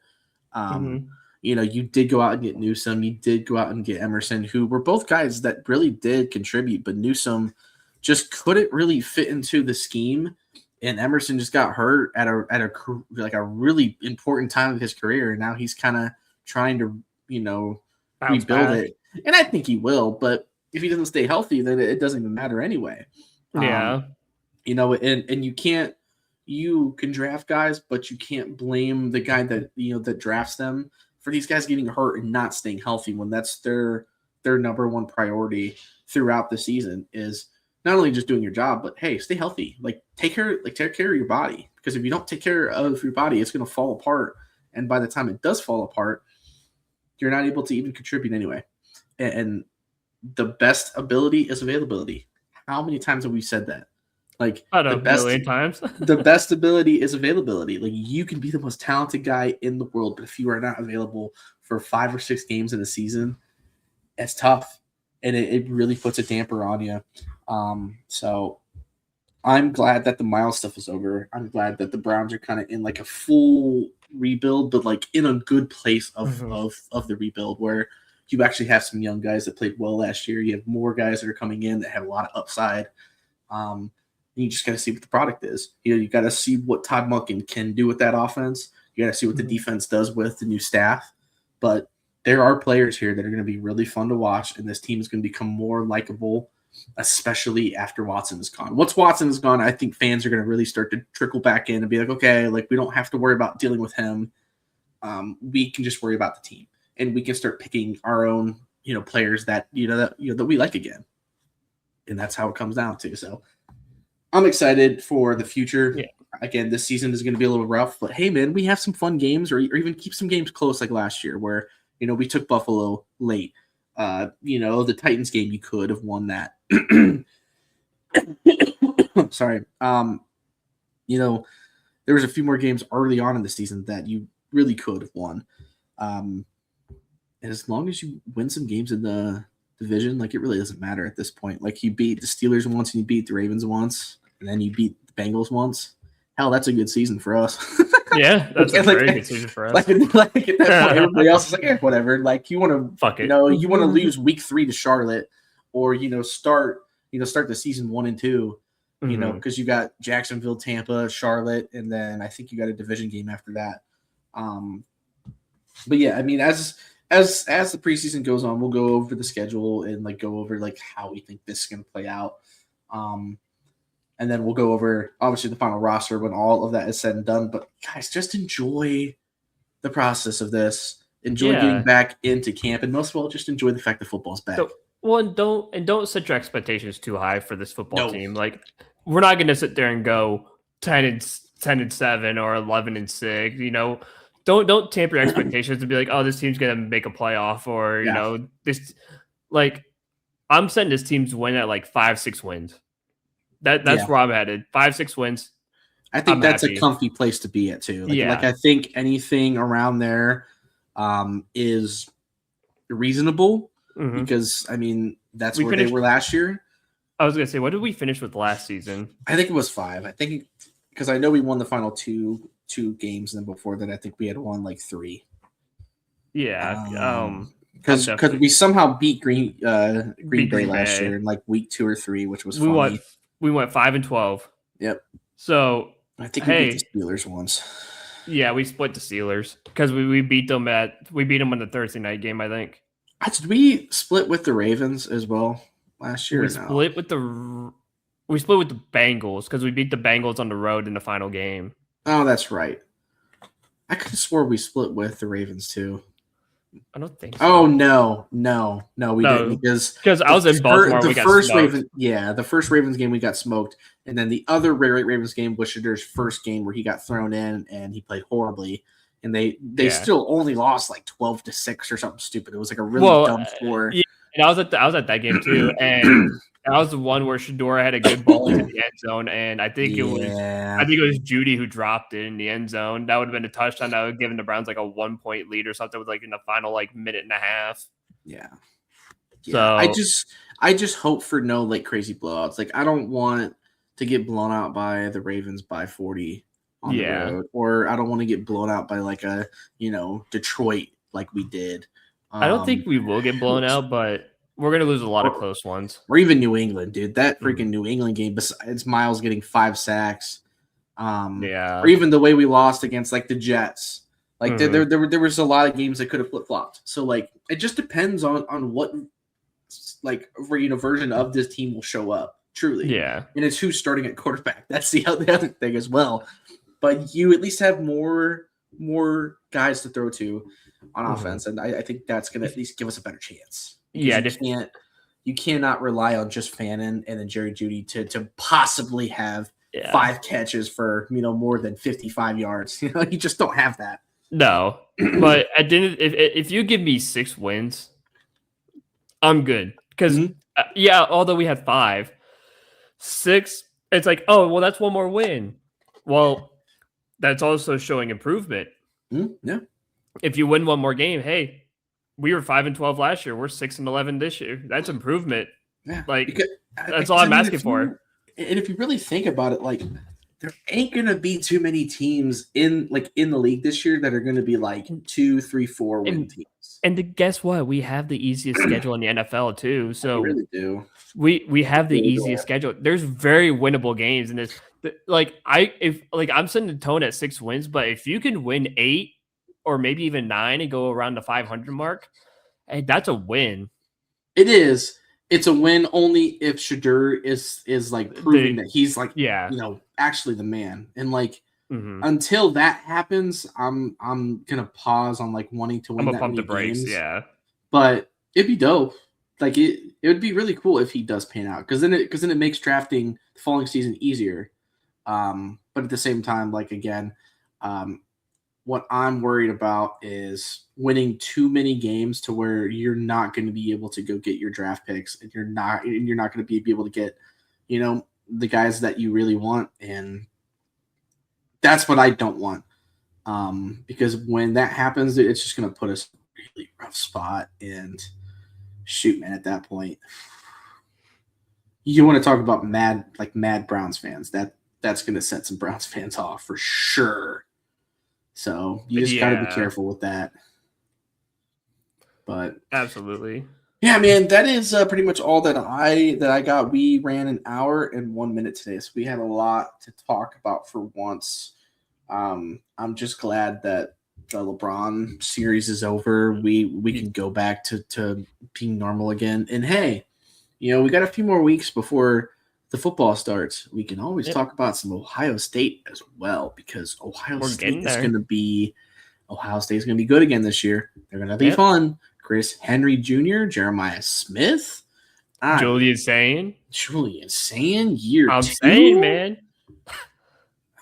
You did go out and get Newsome. You did go out and get Emerson, who were both guys that really did contribute, but Newsome just couldn't really fit into the scheme, and Emerson just got hurt at a really important time of his career, and now he's kind of trying to rebuild it, and I think he will. But if he doesn't stay healthy, then it doesn't even matter anyway. Yeah, and you can draft guys, but you can't blame the guy that that drafts them for these guys getting hurt and not staying healthy when that's their number one priority throughout the season is not only just doing your job, but hey, stay healthy. Like take care of your body, because if you don't take care of your body, it's going to fall apart. And by the time it does fall apart, you're not able to even contribute anyway. And the best ability is availability. How many times have we said that? Like a million times. The best ability is availability. Like you can be the most talented guy in the world, but if you are not available for 5 or 6 games in a season, it's tough, and it really puts a damper on you. So I'm glad that the Miles stuff is over. I'm glad that the Browns are kind of in like a full rebuild, but like in a good place of the rebuild where you actually have some young guys that played well last year. You have more guys that are coming in that have a lot of upside. and you just got to see what the product is. You got to see what Todd Monken can do with that offense. You got to see what the defense does with the new staff. But there are players here that are going to be really fun to watch, and this team is going to become more likable, especially after Watson is gone. Once Watson is gone, I think fans are going to really start to trickle back in and be like, okay, like we don't have to worry about dealing with him. We can just worry about the team, and we can start picking our own, players that we like again. And that's how it comes down to. So I'm excited for the future. Yeah. Again, this season is going to be a little rough, but hey, man, we have some fun games, or even keep some games close like last year where, we took Buffalo late. The Titans game, you could have won that. Sorry. There was a few more games early on in the season that you really could have won. And as long as you win some games in the division, like it really doesn't matter at this point. Like you beat the Steelers once and you beat the Ravens once, and then you beat the Bengals once. Hell, that's a good season for us. Yeah, that's a very good season for us. Like at that point, everybody else is like, whatever. Like you want to, fuck it. You want to lose week 3 to Charlotte, or start the season 1 and 2. Because you got Jacksonville, Tampa, Charlotte, and then I think you got a division game after that. But yeah, I mean, as the preseason goes on, we'll go over the schedule and go over how we think this is going to play out. And then we'll go over obviously the final roster when all of that is said and done. But guys, just enjoy the process of this. Enjoy getting back into camp, and most of all, just enjoy the fact that football's back. So, don't set your expectations too high for this football team. Like we're not going to sit there and go 10-7 or 11-6. Don't tamper your expectations and be like, oh, this team's going to make a playoff, or this. Like I'm setting this team's win at 5-6 wins. That's where I'm headed. 5-6 wins. I think that's happy. A comfy place to be at too. I think anything around there is reasonable because I mean that's where they were last year. I was gonna say, what did we finish with last season? I think it was 5. I think because I know we won the final two games, and then before that, I think we had won 3. Yeah. Because we somehow beat Green Bay last year in week 2 or 3, which was funny. We went 5-12. Yep. So I think we beat the Steelers once. Yeah, we split the Steelers because we beat them in the Thursday night game, I think. Did we split with the Ravens as well last year? We split with the Bengals because we beat the Bengals on the road in the final game. Oh, that's right. I could have swore we split with the Ravens too. I don't think so. Oh no, we didn't because I was in Baltimore. The first Ravens game we got smoked, and then the other Ravens game was Shadir's first game where he got thrown in and he played horribly, and they still only lost 12-6 or something stupid. It was a really dumb score. Yeah, and I was at that game too, and that was the one where Shador had a good ball into the end zone, and I think it was Judy who dropped it in the end zone. That would have been a touchdown. That would have given the Browns a 1-point lead or something with in the final minute and a half. Yeah. So I just hope for no crazy blowouts. I don't want to get blown out by the Ravens by 40 on the road, or I don't want to get blown out by a Detroit like we did. I don't think we will get blown out, but we're going to lose a lot of close ones. Or even New England, dude. That freaking New England game, besides Miles getting 5 sacks. Or even the way we lost against the Jets. There was a lot of games that could have flip-flopped. So it just depends on what version of this team will show up, truly. Yeah. And it's who's starting at quarterback. That's the other thing as well. But you at least have more guys to throw to on offense, and I think that's going to at least give us a better chance. Yeah, you cannot rely on just Fannin and then Jerry Jeudy to possibly have 5 catches for more than 55 yards. You just don't have that. No, but if you give me 6 wins, I'm good. Because although we had 5, 6, it's oh well, that's one more win. Well, that's also showing improvement. Yeah. If you win one more game, hey. We were 5-12 last year. We're 6-11 this year. That's improvement. Yeah, that's all I'm asking for. And if you really think about it, there ain't gonna be too many teams in the league this year that are gonna be 2, 3, 4 win teams. And guess what? We have the easiest schedule in the NFL too. We So really do. we have the Really do. easiest schedule. There's very winnable games in this. I'm setting the tone at 6 wins, but if you can win 8 or maybe even 9 and go around the 500 mark, hey, that's a win. It is. It's a win only if Shadur is like proving that he's like actually the man. And like until that happens, I'm gonna pause on like wanting to win that many games. Yeah. But it'd be dope. Like it would be really cool if he does pan out because then it makes drafting the following season easier. But at the same time, like again, what I'm worried about is winning too many games to where you're not going to be able to go get your draft picks, and you're not going to be able to get, the guys that you really want, and that's what I don't want. Because when that happens, it's just going to put us in a really rough spot. And shoot, man, at that point, you want to talk about mad Browns fans. That's going to set some Browns fans off for sure. So you just got to be careful with that. But absolutely, yeah, man, that is pretty much all that I got. We ran an hour and 1 minute today, so we had a lot to talk about for once. I'm just glad that the LeBron series is over. We can go back to being normal again. And hey, we got a few more weeks before the football starts. We can always talk about some Ohio State as well, because Ohio State is going to be good again this year. They're going to be fun. Chris Henry Jr., Jeremiah Smith, Julian Sane, year I'm 2. saying, man.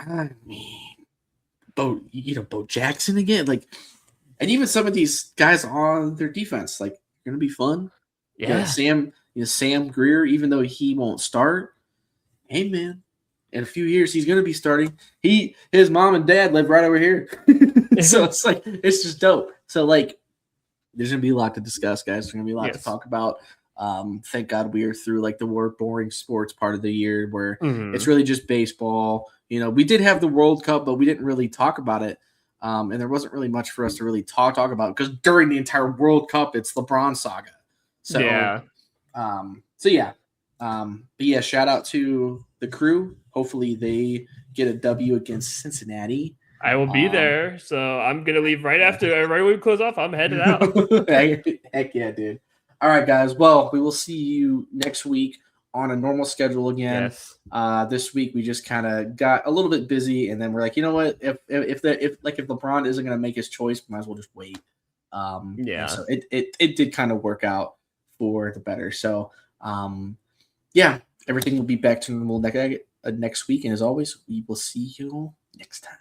I mean, Bo Jackson again, and even some of these guys on their defense, going to be fun. Yeah, Sam Greer, even though he won't start, hey man, in a few years he's going to be starting. His mom and dad live right over here, so it's just dope. So there's going to be a lot to discuss, guys. There's going to be a lot to talk about. Thank God we are through the more boring sports part of the year where it's really just baseball. We did have the World Cup, but we didn't really talk about it. And there wasn't really much for us to really talk about because during the entire World Cup, it's LeBron saga. So, but yeah, shout out to the crew. Hopefully they get a W against Cincinnati. I will be there. So I'm going to leave right when we close off. I'm headed out. Heck yeah, dude. All right, guys. Well, we will see you next week on a normal schedule again. Yes. This week we just kind of got a little bit busy, and then we're like, you know what? If LeBron isn't going to make his choice, we might as well just wait. So it did kind of work out for the better. So everything will be back to normal next week, and as always, we will see you next time.